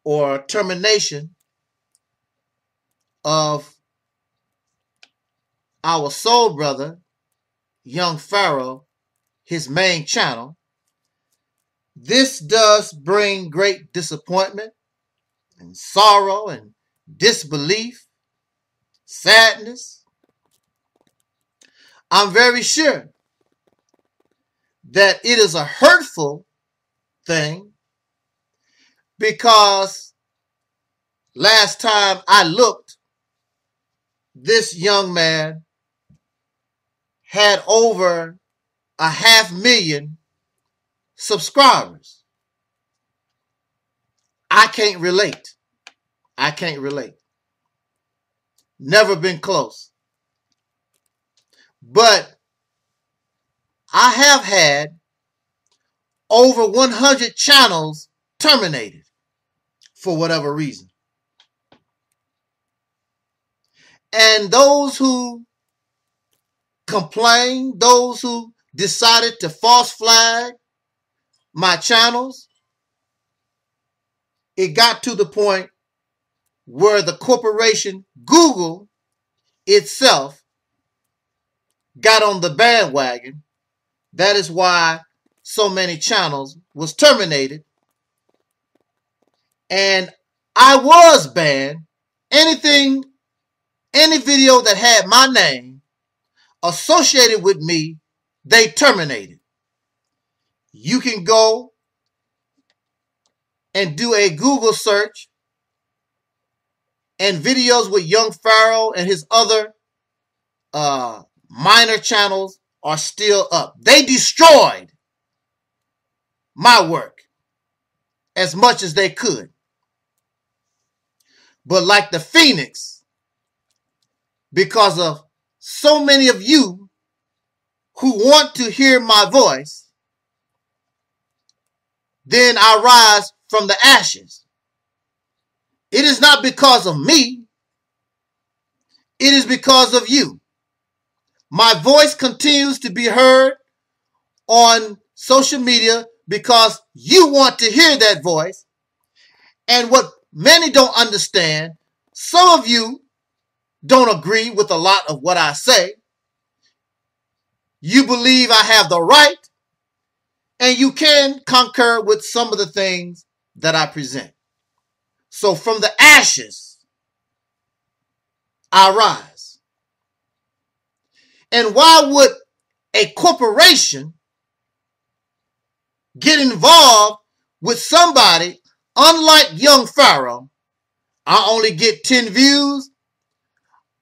or termination of our soul brother, young Pharaoh, his main channel, this does bring great disappointment and sorrow and disbelief, sadness. I'm very sure that it is a hurtful thing because last time I looked, this young man had over 500,000 subscribers. I can't relate. I can't relate. Never been close. But I have had over 100 channels terminated for whatever reason. And those who complained, those who decided to false flag my channels, it got to the point where the corporation Google itself got on the bandwagon. That is why so many channels was terminated. And I was banned. Any video that had my name associated with me, they terminated. You can go and do a Google search, and videos with young Pharaoh and his other minor channels are still up. They destroyed my work as much as they could. But like the Phoenix, because of so many of you who want to hear my voice, then I rise from the ashes. It is not because of me. It is because of you. My voice continues to be heard on social media because you want to hear that voice. And what many don't understand, some of you don't agree with a lot of what I say. You believe I have the right, and you can concur with some of the things that I present. So from the ashes, I rise. And why would a corporation get involved with somebody unlike young Pharaoh? I only get 10 views.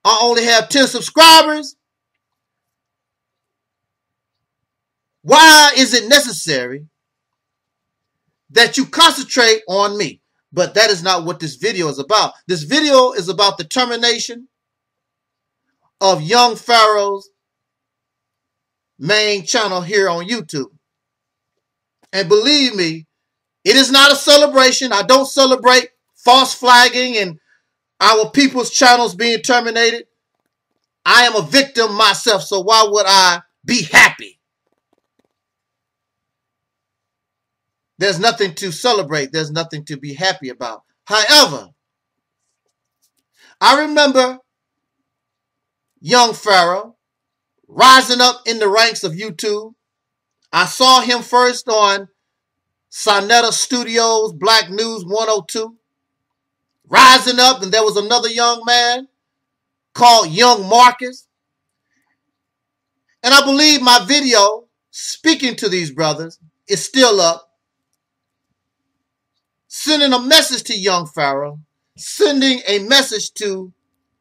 I only have 10 subscribers. Why is it necessary that you concentrate on me? But that is not what this video is about. This video is about the termination of young Pharaoh's main channel here on YouTube. And believe me, it is not a celebration. I don't celebrate false flagging and our people's channels being terminated. I am a victim myself, so why would I be happy? There's nothing to celebrate. There's nothing to be happy about. However, I remember young Pharaoh rising up in the ranks of YouTube. I saw him first on Sonetta Studios, Black News 102. Rising up, and there was another young man called Young Marcus. And I believe my video speaking to these brothers is still up. Sending a message to young Pharaoh, sending a message to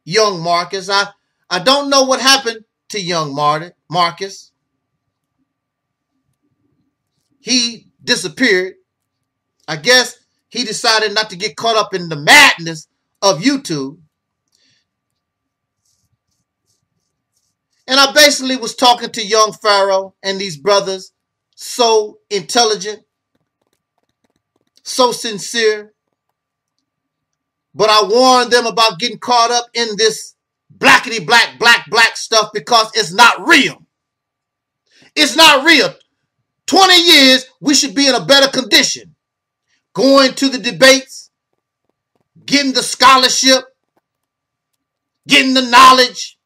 young Marcus. I don't know what happened to young Marcus. He disappeared. I guess he decided not to get caught up in the madness of YouTube. And I basically was talking to young Pharaoh and these brothers, so intelligent, so sincere. But I warned them about getting caught up in this blackity black stuff because it's not real. It's not real. 20 years, we should be in a better condition. Going to the debates, getting the scholarship, getting the knowledge.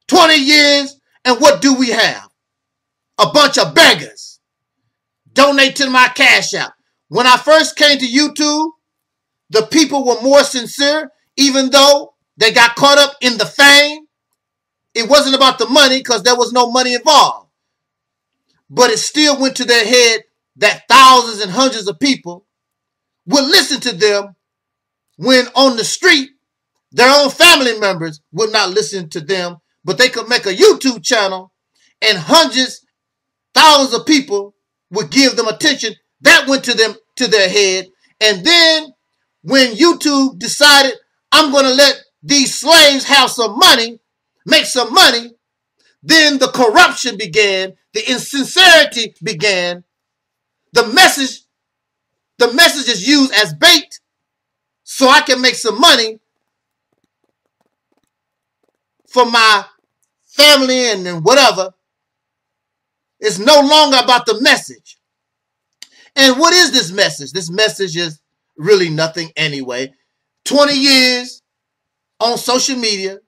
20 years, and what do we have? A bunch of beggars. Donate to my Cash App. When I first came to YouTube, the people were more sincere, even though they got caught up in the fame. It wasn't about the money because there was no money involved. But it still went to their head that thousands and hundreds of people would listen to them when on the street, their own family members would not listen to them, but they could make a YouTube channel and hundreds, thousands of people would give them attention. That went to their head. And then when YouTube decided, I'm going to let these slaves have some money, make some money, then the corruption began, the insincerity began, the message is used as bait so I can make some money for my family and whatever. It's no longer about the message. And what is this message? This message is really nothing anyway. 20 years on social media.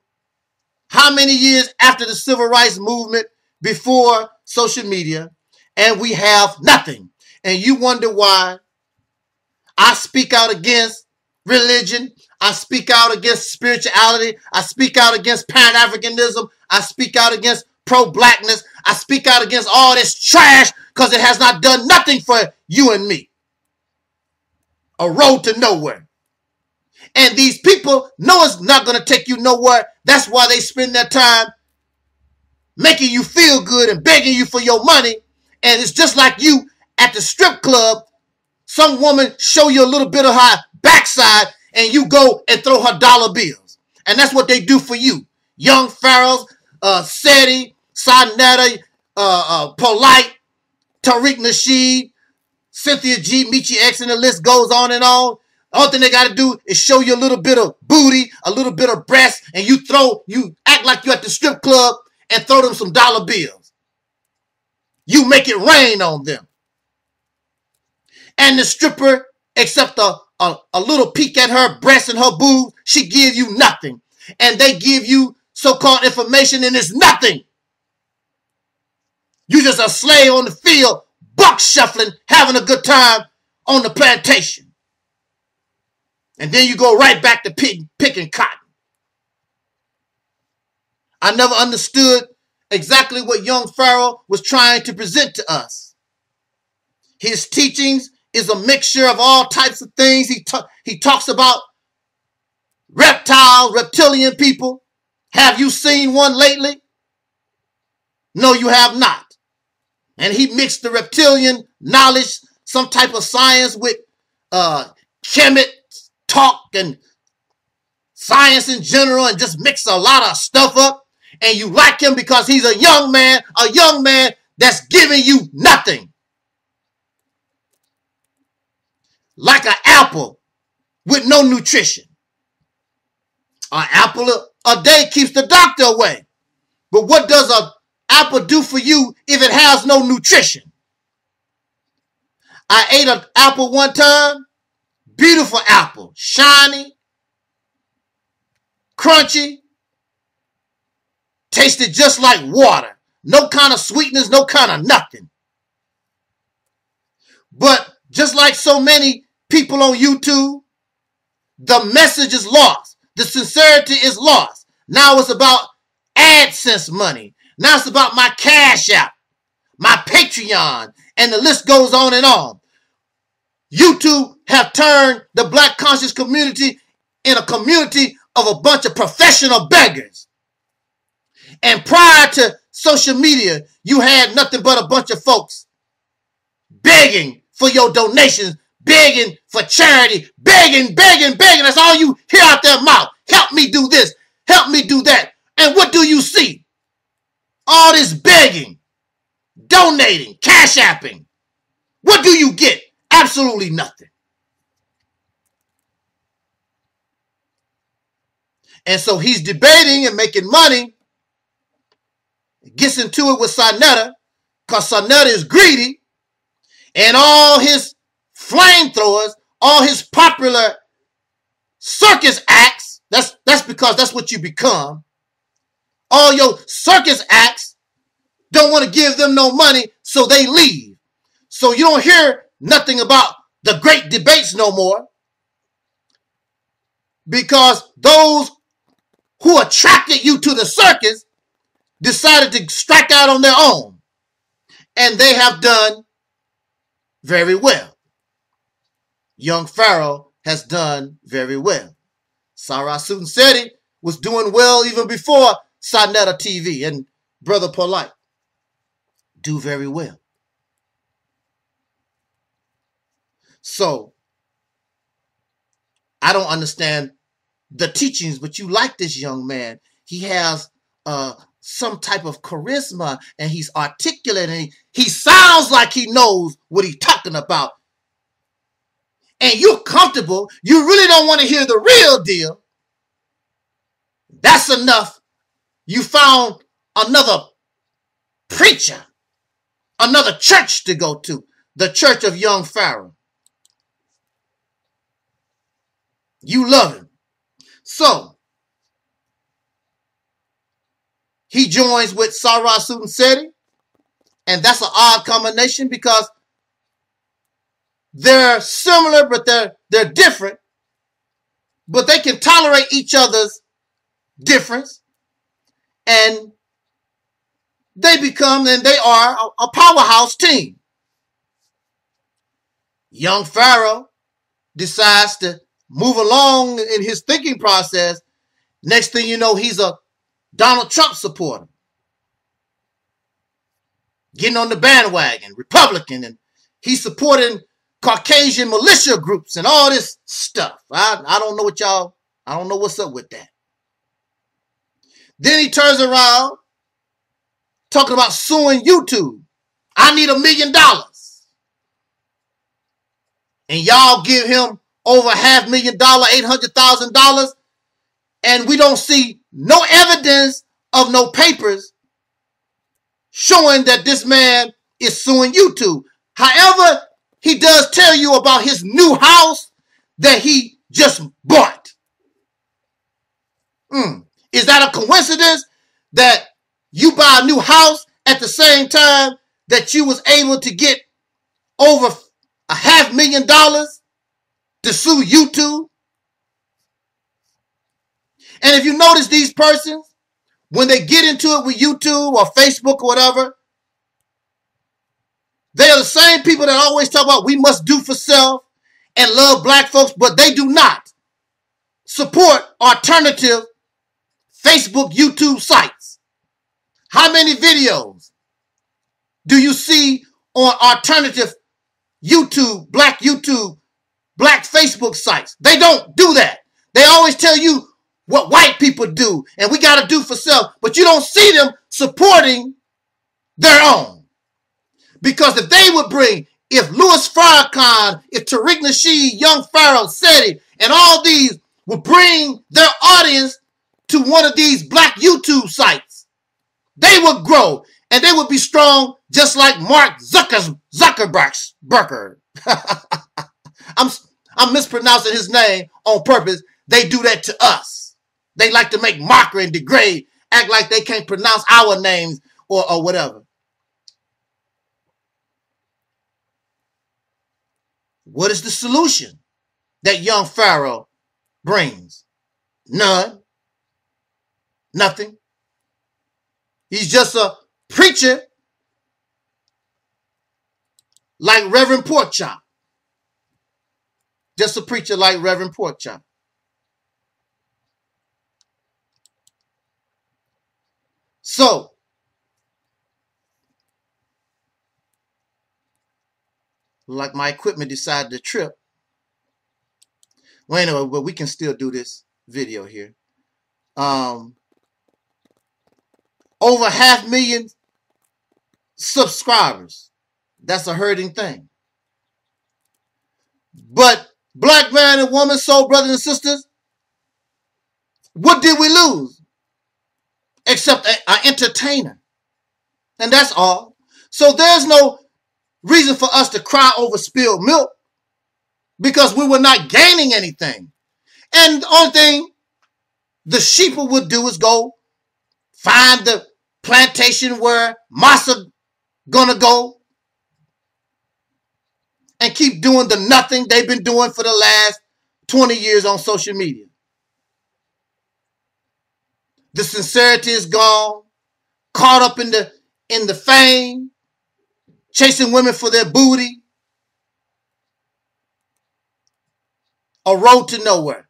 How many years after the civil rights movement before social media? And we have nothing. And you wonder why I speak out against religion. I speak out against spirituality. I speak out against Pan-Africanism. I speak out against pro-blackness. I speak out against all this trash because it has not done nothing for you and me. A road to nowhere. And these people know it's not going to take you nowhere. That's why they spend their time making you feel good and begging you for your money. And it's just like you at the strip club. Some woman show you a little bit of her backside and you go and throw her dollar bills. And that's what they do for you. Young Pharaohs, Seti, Sarnetta, Polite, Tariq Nasheed, Cynthia G, Michi X, and the list goes on and on. All thing they got to do is show you a little bit of booty, a little bit of breast, and you act like you're at the strip club and throw them some dollar bills. You make it rain on them. And the stripper, except a little peek at her breast and her boob, she give you nothing. And they give you so-called information and it's nothing. You just a slave on the field, buck shuffling, having a good time on the plantation. And then you go right back to picking cotton. I never understood exactly what young Pharaoh was trying to present to us. His teachings is a mixture of all types of things. He talks about reptilian people. Have you seen one lately? No, you have not. And he mixed the reptilian knowledge, some type of science with chemistry talk and science in general, and just mix a lot of stuff up. And you like him because he's a young man that's giving you nothing. Like an apple with no nutrition. An apple a day keeps the doctor away. But what does an apple do for you if it has no nutrition? I ate an apple one time. Beautiful apple. Shiny. Crunchy. Tasted just like water. No kind of sweetness, no kind of nothing. But just like so many people on YouTube, the message is lost. The sincerity is lost. Now it's about AdSense money. Now it's about my Cash App, my Patreon, and the list goes on and on. YouTube have turned the black conscious community in a community of a bunch of professional beggars. And prior to social media, you had nothing but a bunch of folks begging for your donations, begging for charity, begging. That's all you hear out their mouth. Help me do this. Help me do that. And what do you see? All this begging, donating, cash apping. What do you get? Absolutely nothing. And so he's debating and making money. Gets into it with Sarnetta because Sarnetta is greedy. And all his flamethrowers, all his popular circus acts, that's because that's what you become. All your circus acts don't want to give them no money, so they leave. So you don't hear nothing about the great debates no more, because those who attracted you to the circus decided to strike out on their own. And they have done very well. Young Pharaoh has done very well. Sarah Sutanseti was doing well even before Sonetta TV and Brother Polite do very well. So, I don't understand the teachings, but you like this young man. He has some type of charisma, and he's articulate, and he sounds like he knows what he's talking about. And you're comfortable. You really don't want to hear the real deal. That's enough. You found another preacher, another church to go to, the church of young Pharaoh. You love him. So, he joins with Sarah Sutanseti, and that's an odd combination because they're similar, but they're different. But they can tolerate each other's difference, and they become, and they are, a powerhouse team. Young Pharaoh decides to move along in his thinking process. Next thing you know, he's a Donald Trump supporter, getting on the bandwagon, Republican, and he's supporting Caucasian militia groups and all this stuff. I don't know what y'all, I don't know what's up with that. Then he turns around talking about suing YouTube. I need $1 million. And y'all give him over $500,000, $800,000, and we don't see no evidence of no papers showing that this man is suing YouTube. However, he does tell you about his new house that he just bought. Is that a coincidence that you buy a new house at the same time that you was able to get over $500,000 to sue YouTube? And if you notice, these persons, when they get into it with YouTube or Facebook or whatever, they are the same people that always talk about we must do for self and love black folks, but they do not support alternative Facebook, YouTube sites. How many videos do you see on alternative YouTube, black Facebook sites? They don't do that. They always tell you what white people do and we got to do for self, but you don't see them supporting their own. Because if they would bring, if Louis Farrakhan, if Tariq Nasheed, Young Pharaoh, Seti, and all these would bring their audience to one of these black YouTube sites, they would grow and they would be strong just like Mark Zuckerberg. I'm mispronouncing his name on purpose. They do that to us. They like to make mockery and degrade, act like they can't pronounce our names or whatever. What is the solution that young Pharaoh brings? None. Nothing. He's just a preacher like Reverend Porkchop. Just a preacher like Reverend Porkchop. So, like my equipment decided to trip. Well, anyway, but we can still do this video here. Over 500,000 subscribers. That's a hurting thing. But black man and woman, soul brothers and sisters, what did we lose? Except an entertainer. And that's all. So there's no reason for us to cry over spilled milk because we were not gaining anything. And the only thing the sheeple would do is go find the plantation where Massa gonna go and keep doing the nothing they've been doing for the last 20 years on social media. The sincerity is gone, caught up in the fame, chasing women for their booty. a road to nowhere.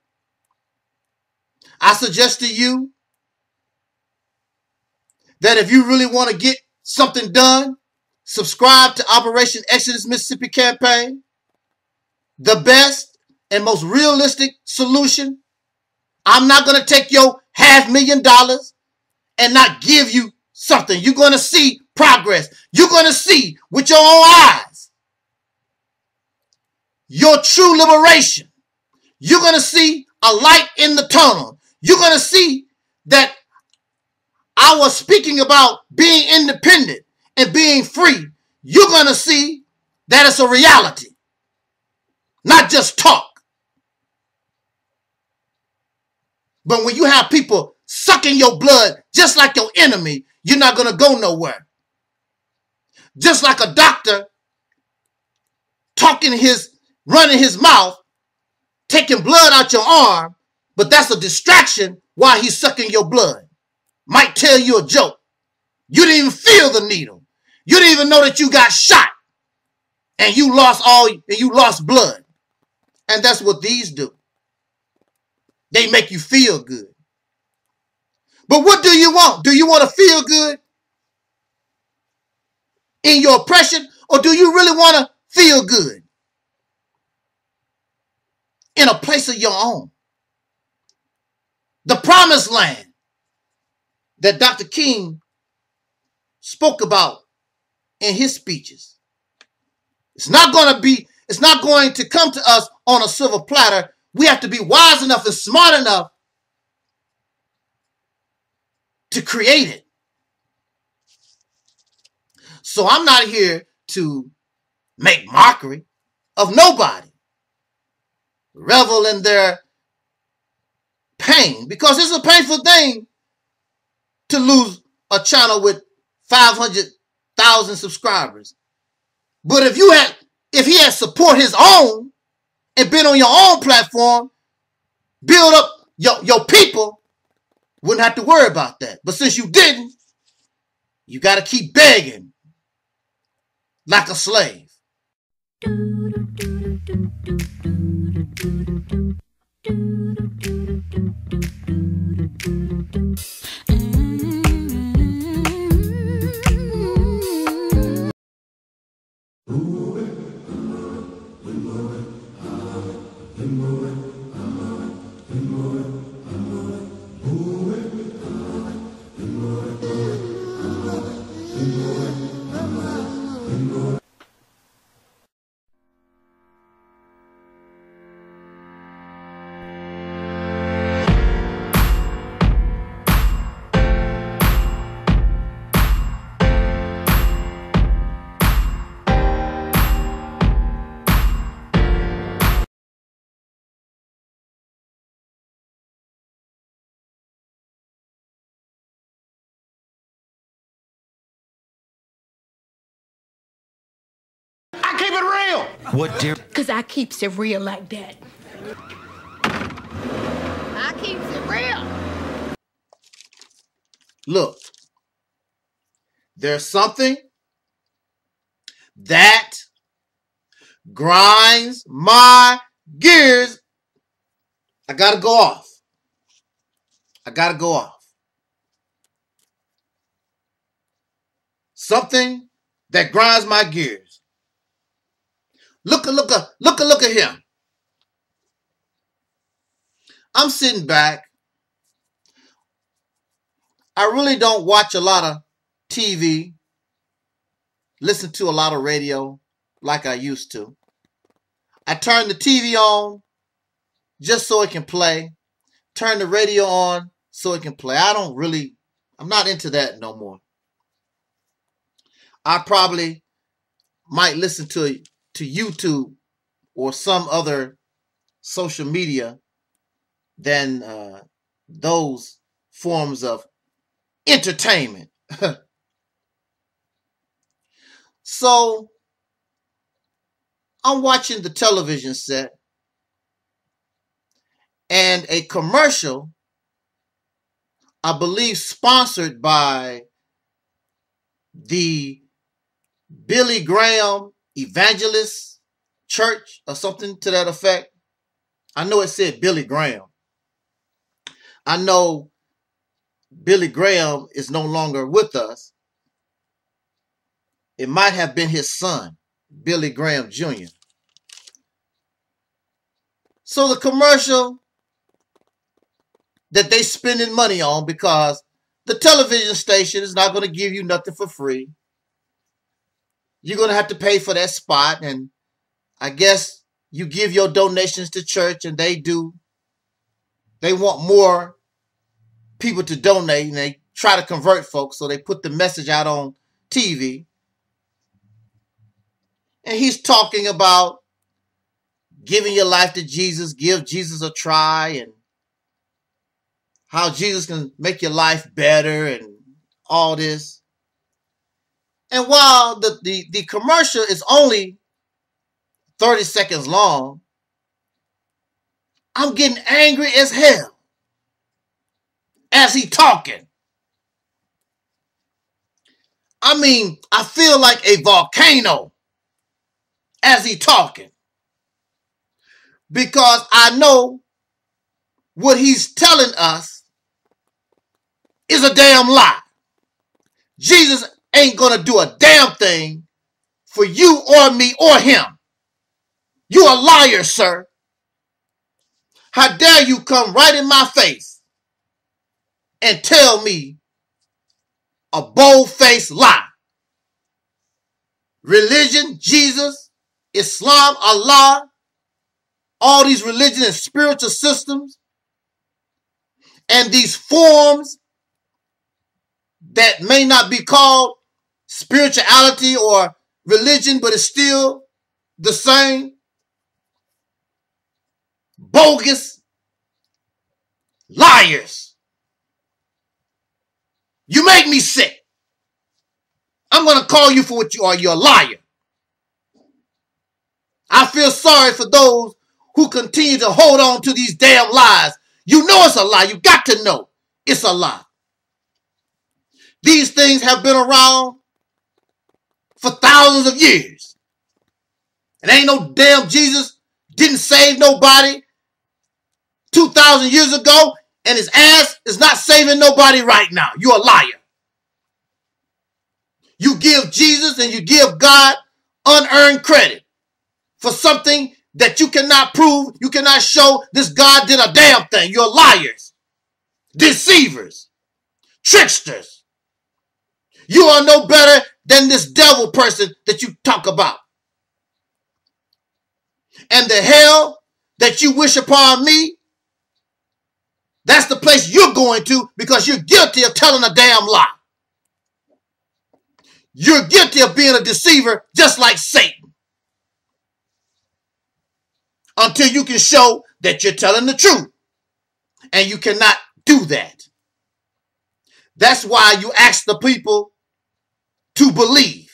I suggest to you that if you really want to get something done, subscribe to Operation Exodus Mississippi Campaign. The best and most realistic solution. I'm not going to take your $500,000 and not give you something. You're going to see progress. You're going to see with your own eyes your true liberation. You're going to see a light in the tunnel. You're going to see that I was speaking about being independent and being free. You're going to see that it's a reality, not just talk. But when you have people sucking your blood just like your enemy, you're not going to go nowhere. Just like a doctor running his mouth, taking blood out your arm, but that's a distraction while he's sucking your blood. Might tell you a joke. You didn't even feel the needle. You didn't even know that you got shot and you lost blood. And that's what these do. They make you feel good. But what do you want? Do you want to feel good in your oppression, or do you really want to feel good in a place of your own? The promised land that Dr. King spoke about in his speeches. It's not going to come to us on a silver platter. We have to be wise enough and smart enough to create it. So I'm not here to make mockery of nobody. Revel in their pain, because it's a painful thing to lose a channel with 500,000 subscribers. But if he had support his own and been on your own platform, build up your people, wouldn't have to worry about that. But since you didn't, you got to keep begging like a slave. I keep it real. What, dear? Because I keeps it real like that. I keeps it real. Look, there's something that grinds my gears. I gotta go off. Something that grinds my gears. Look at him. I'm sitting back. I really don't watch a lot of TV, listen to a lot of radio like I used to. I turn the TV on just so it can play. Turn the radio on so it can play. I'm not into that no more. I probably might listen to YouTube or some other social media than those forms of entertainment. So I'm watching the television set, and a commercial, I believe sponsored by the Billy Graham Evangelist Church or something to that effect. I know it said Billy Graham. I know Billy Graham is no longer with us. It might have been his son, Billy Graham Jr. So the commercial that they spending money on, because the television station is not going to give you nothing for free. You're going to have to pay for that spot, and I guess you give your donations to church, and they do. They want more people to donate, and they try to convert folks, so they put the message out on TV. And he's talking about giving your life to Jesus, give Jesus a try, and how Jesus can make your life better and all this. And while the commercial is only 30 seconds long, I'm getting angry as hell as he talking. I mean, I feel like a volcano as he talking, because I know what he's telling us is a damn lie. Jesus ain't gonna do a damn thing for you or me or him. You a liar, sir. How dare you come right in my face and tell me a bold-faced lie? Religion, Jesus, Islam, Allah, all these religious and spiritual systems, and these forms that may not be called spirituality or religion, but it's still the same. Bogus liars. You make me sick. I'm going to call you for what you are. You're a liar. I feel sorry for those who continue to hold on to these damn lies. You know it's a lie. You got to know it's a lie. These things have been around for thousands of years. And ain't no damn Jesus didn't save nobody 2,000 years ago, and his ass is not saving nobody right now. You're a liar. You give Jesus and you give God unearned credit for something that you cannot prove, you cannot show this God did a damn thing. You're liars, deceivers, tricksters. You are no better than this devil person that you talk about. And the hell that you wish upon me, that's the place you're going to, because you're guilty of telling a damn lie. You're guilty of being a deceiver just like Satan. Until you can show that you're telling the truth. And you cannot do that. That's why you ask the people to believe.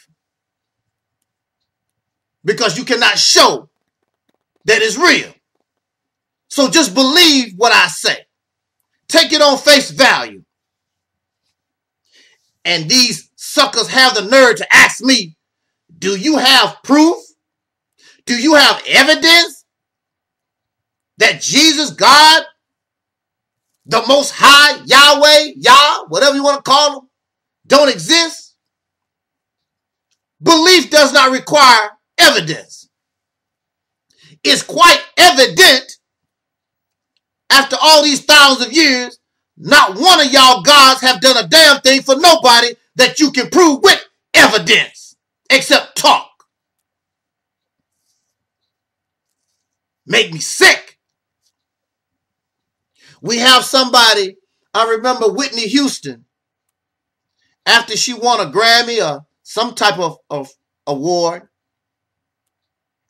Because you cannot show that it's real. So just believe what I say. Take it on face value. And these suckers have the nerve to ask me, do you have proof? Do you have evidence that Jesus, God, the Most High, Yahweh, Yah, whatever you want to call him, don't exist? Belief does not require evidence. It's quite evident after all these thousands of years, not one of y'all gods have done a damn thing for nobody that you can prove with evidence, except talk. Make me sick. We have somebody, I remember Whitney Houston, after she won a Grammy or some type of award,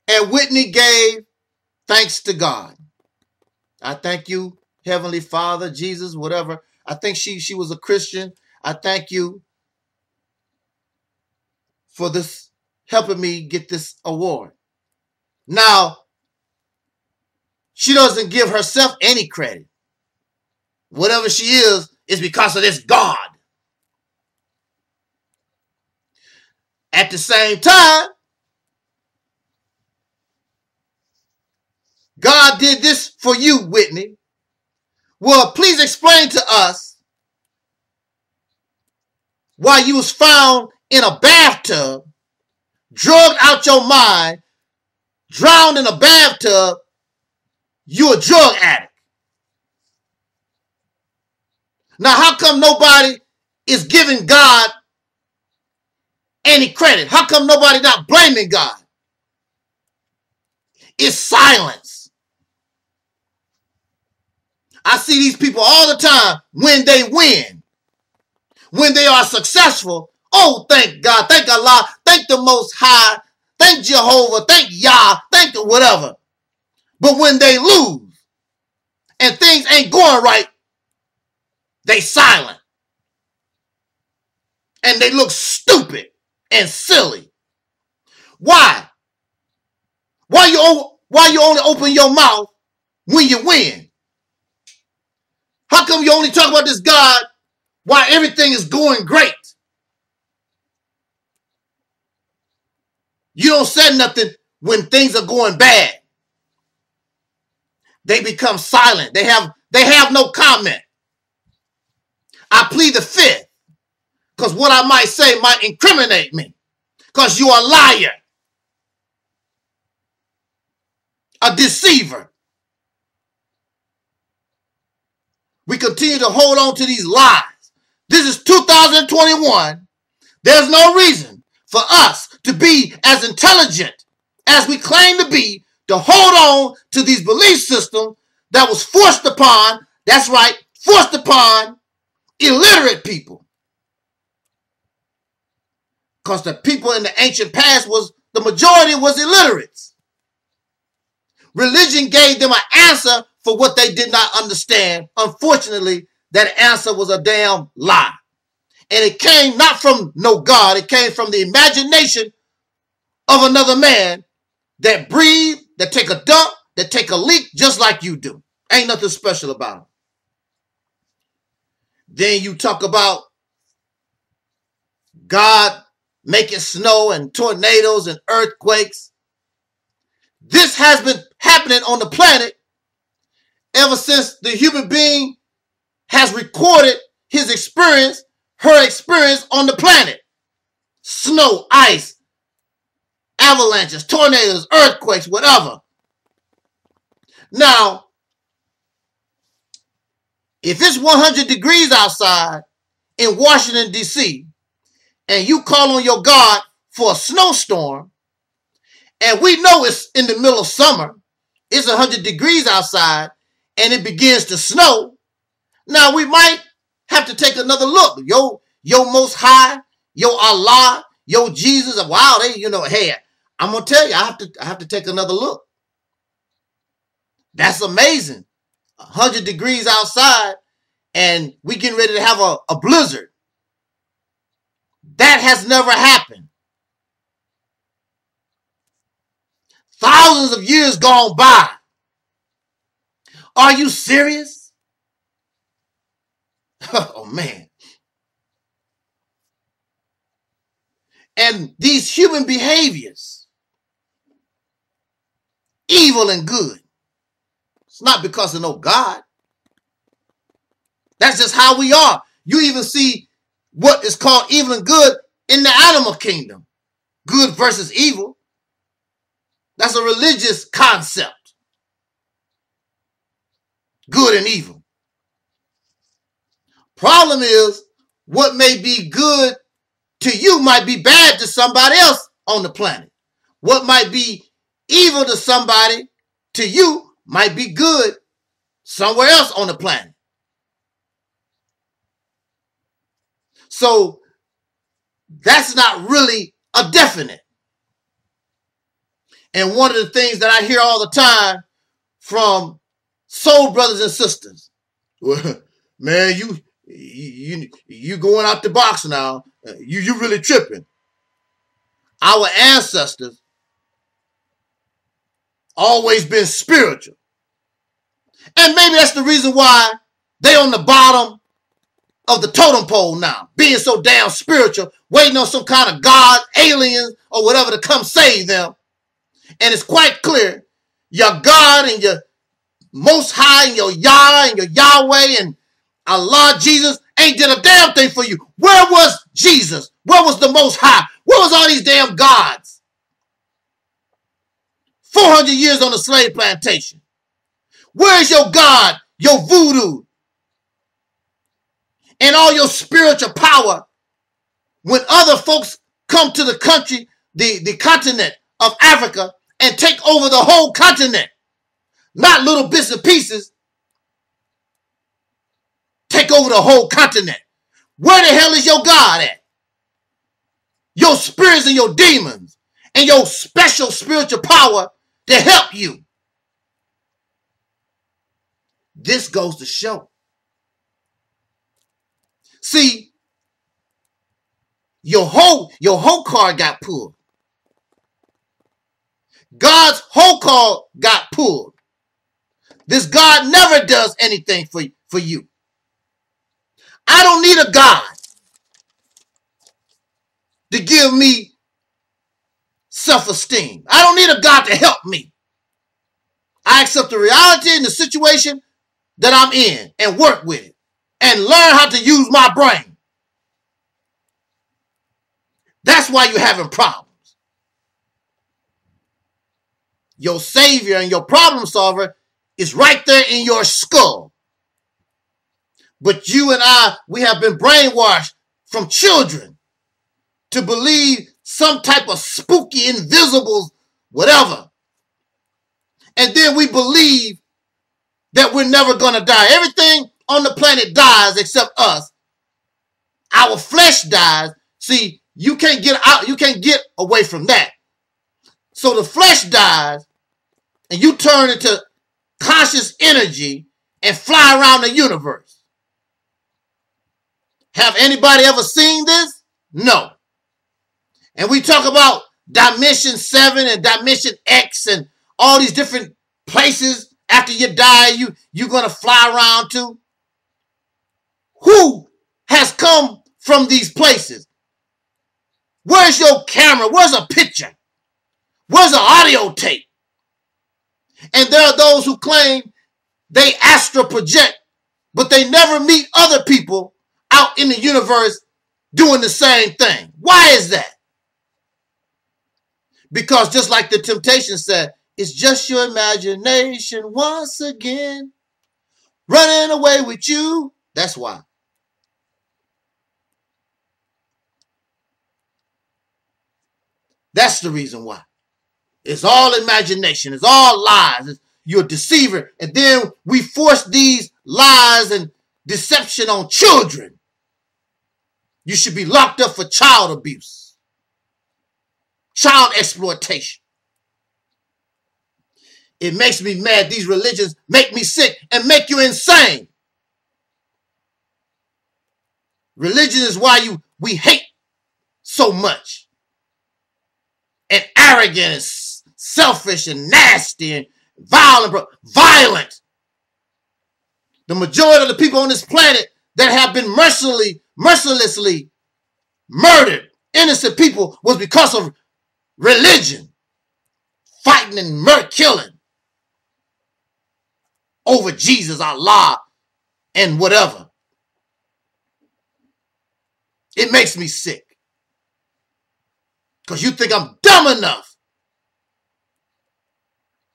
and Whitney gave thanks to God. I thank you, Heavenly Father, Jesus, whatever. I think she was a Christian. I thank you for this, helping me get this award. Now, she doesn't give herself any credit. Whatever she is because of this God. At the same time, God did this for you, Whitney. Well, please explain to us why you was found in a bathtub, drugged out your mind, drowned in a bathtub. You a drug addict. Now, how come nobody is giving God any credit? How come nobody not blaming God? It's silence. I see these people all the time when they win, when they are successful. Oh, thank God, thank Allah, thank the Most High, thank Jehovah, thank Yah, thank the whatever. But when they lose and things ain't going right, they silent. And they look stupid and silly. Why? Why you only open your mouth when you win? How come you only talk about this God while everything is going great? You don't say nothing when things are going bad. They become silent. They have no comment. I plead the fifth, because what I might say might incriminate me, because you're a liar, a deceiver. We continue to hold on to these lies. This is 2021. There's no reason for us to be as intelligent as we claim to be, to hold on to these belief systems that was forced upon, that's right, forced upon illiterate people. Because the people in the ancient past the majority was illiterates. Religion gave them an answer for what they did not understand. Unfortunately, that answer was a damn lie. And it came not from no God. It came from the imagination of another man that breathe, that take a dump, that take a leak just like you do. Ain't nothing special about them. Then you talk about God making snow and tornadoes and earthquakes. This has been happening on the planet ever since the human being has recorded his experience, her experience on the planet. Snow, ice, avalanches, tornadoes, earthquakes, whatever. Now, if it's 100 degrees outside in Washington, D.C., and you call on your God for a snowstorm, and we know it's in the middle of summer, it's 100 degrees outside, and it begins to snow, now we might have to take another look. Yo Most High, yo Allah, yo Jesus, wow, hey, I'm going to tell you, I have to take another look. That's amazing. 100 degrees outside, and we getting ready to have a blizzard. That has never happened. Thousands of years gone by. Are you serious? Oh, man. And these human behaviors, evil and good, it's not because of no God. That's just how we are. You even see what is called evil and good in the animal kingdom. Good versus evil. That's a religious concept. Good and evil. Problem is, what may be good to you might be bad to somebody else on the planet. What might be evil to somebody, to you, might be good somewhere else on the planet. So that's not really a definite. And one of the things that I hear all the time from soul brothers and sisters, well, man, you going out the box now. You really tripping. Our ancestors always been spiritual. And maybe that's the reason why they on the bottom of the totem pole now, being so damn spiritual, waiting on some kind of God, aliens, or whatever to come save them. And it's quite clear your God and your Most High and your Yah and your Yahweh and Allah, Jesus, ain't did a damn thing for you. Where was Jesus? Where was the Most High? Where was all these damn gods? 400 years on the slave plantation. Where's your God, your voodoo, and all your spiritual power when other folks come to the country, the continent of Africa, and take over the whole continent? Not little bits and pieces. Take over the whole continent. Where the hell is your God at? Your spirits and your demons and your special spiritual power to help you. This goes to show. See, your whole card got pulled. God's whole card got pulled. This God never does anything for you. I don't need a God to give me self-esteem. I don't need a God to help me. I accept the reality and the situation that I'm in and work with it and learn how to use my brain. That's why you're having problems. Your savior and your problem solver is right there in your skull. But you and I, we have been brainwashed from children to believe some type of spooky, invisible, whatever. And then we believe that we're never going to die. Everything on the planet dies except us. Our flesh dies. See, you can't get out. You can't get away from that. So the flesh dies and you turn into conscious energy and fly around the universe. Have anybody ever seen this? No. And we talk about Dimension 7 and Dimension X and all these different places after you die you're going to fly around to. Who has come from these places? Where's your camera? Where's a picture? Where's an audio tape? And there are those who claim they astral project, but they never meet other people out in the universe doing the same thing. Why is that? Because just like the Temptation said, it's just your imagination once again running away with you. That's why. That's the reason why. It's all imagination. It's all lies. You're a deceiver. And then we force these lies and deception on children. You should be locked up for child abuse, child exploitation. It makes me mad. These religions make me sick and make you insane. Religion is why we hate so much. And arrogant and selfish and nasty and violent. The majority of the people on this planet that have been mercilessly murdered, innocent people, was because of religion. Fighting and killing over Jesus, Allah, and whatever. It makes me sick. Because you think I'm dumb enough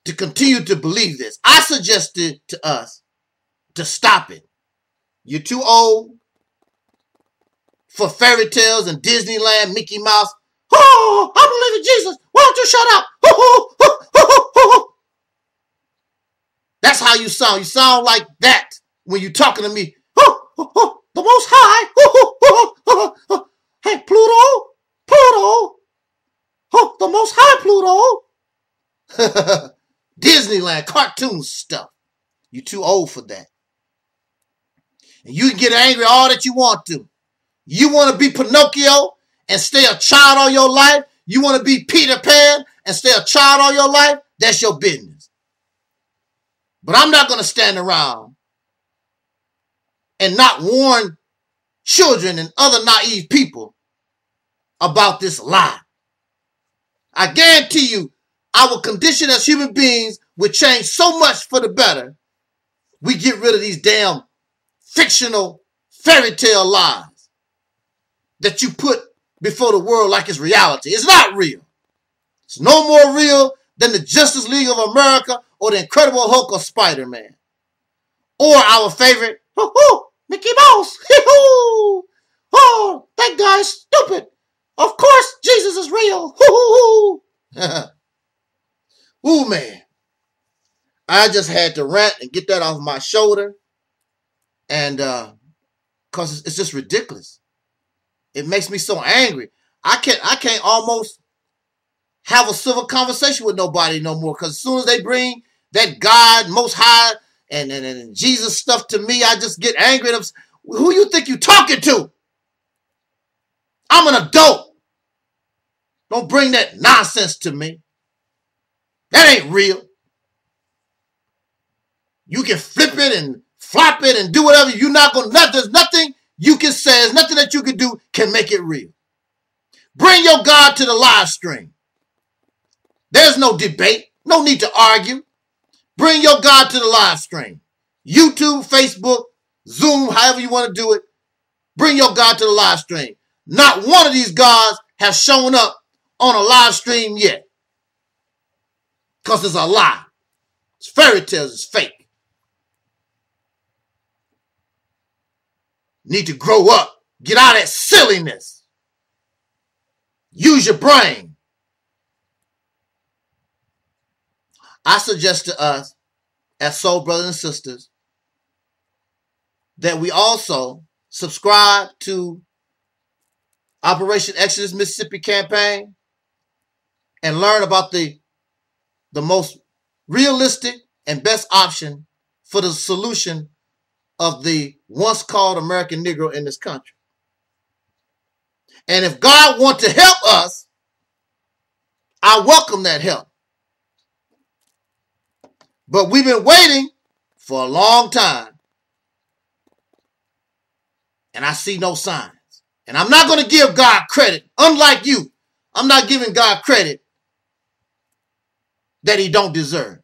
to continue to believe this. I suggested to us to stop it. You're too old for fairy tales and Disneyland, Mickey Mouse. Oh, I believe in Jesus. Why don't you shut up? That's how you sound. You sound like that when you're talking to me. The Most High. Hey, Pluto. Oh, the Most High, Pluto. Disneyland, cartoon stuff. You're too old for that. And you can get angry all that you want to. You want to be Pinocchio and stay a child all your life? You want to be Peter Pan and stay a child all your life? That's your business. But I'm not going to stand around and not warn children and other naive people about this lie. I guarantee you, our condition as human beings would change so much for the better, we get rid of these damn fictional fairy tale lies that you put before the world like it's reality. It's not real. It's no more real than the Justice League of America or the Incredible Hulk or Spider-Man. Or our favorite, Mickey Mouse. Oh, that guy's stupid. Of course Jesus is real. Ooh, man. I just had to rant and get that off my shoulder. And because it's just ridiculous. It makes me so angry. I can't almost have a civil conversation with nobody no more. Because as soon as they bring that God, Most High, and Jesus stuff to me, I just get angry. Who you think you talking to? I'm an adult. Don't bring that nonsense to me. That ain't real. You can flip it and flop it and do whatever. You're not going to, there's nothing you can say, there's nothing that you can do can make it real. Bring your God to the live stream. There's no debate. No need to argue. Bring your God to the live stream. YouTube, Facebook, Zoom, however you want to do it. Bring your God to the live stream. Not one of these gods has shown up on a live stream yet. Because it's a lie. It's fairy tales. It's fake. Need to grow up. Get out of that silliness. Use your brain. I suggest to us, as soul brothers and sisters, that we also subscribe to Operation Exodus Mississippi campaign and learn about the most realistic and best option for the solution of the once called American Negro in this country. And if God wants to help us, I welcome that help. But we've been waiting for a long time. And I see no signs. And I'm not going to give God credit. Unlike you, I'm not giving God credit that he don't deserve.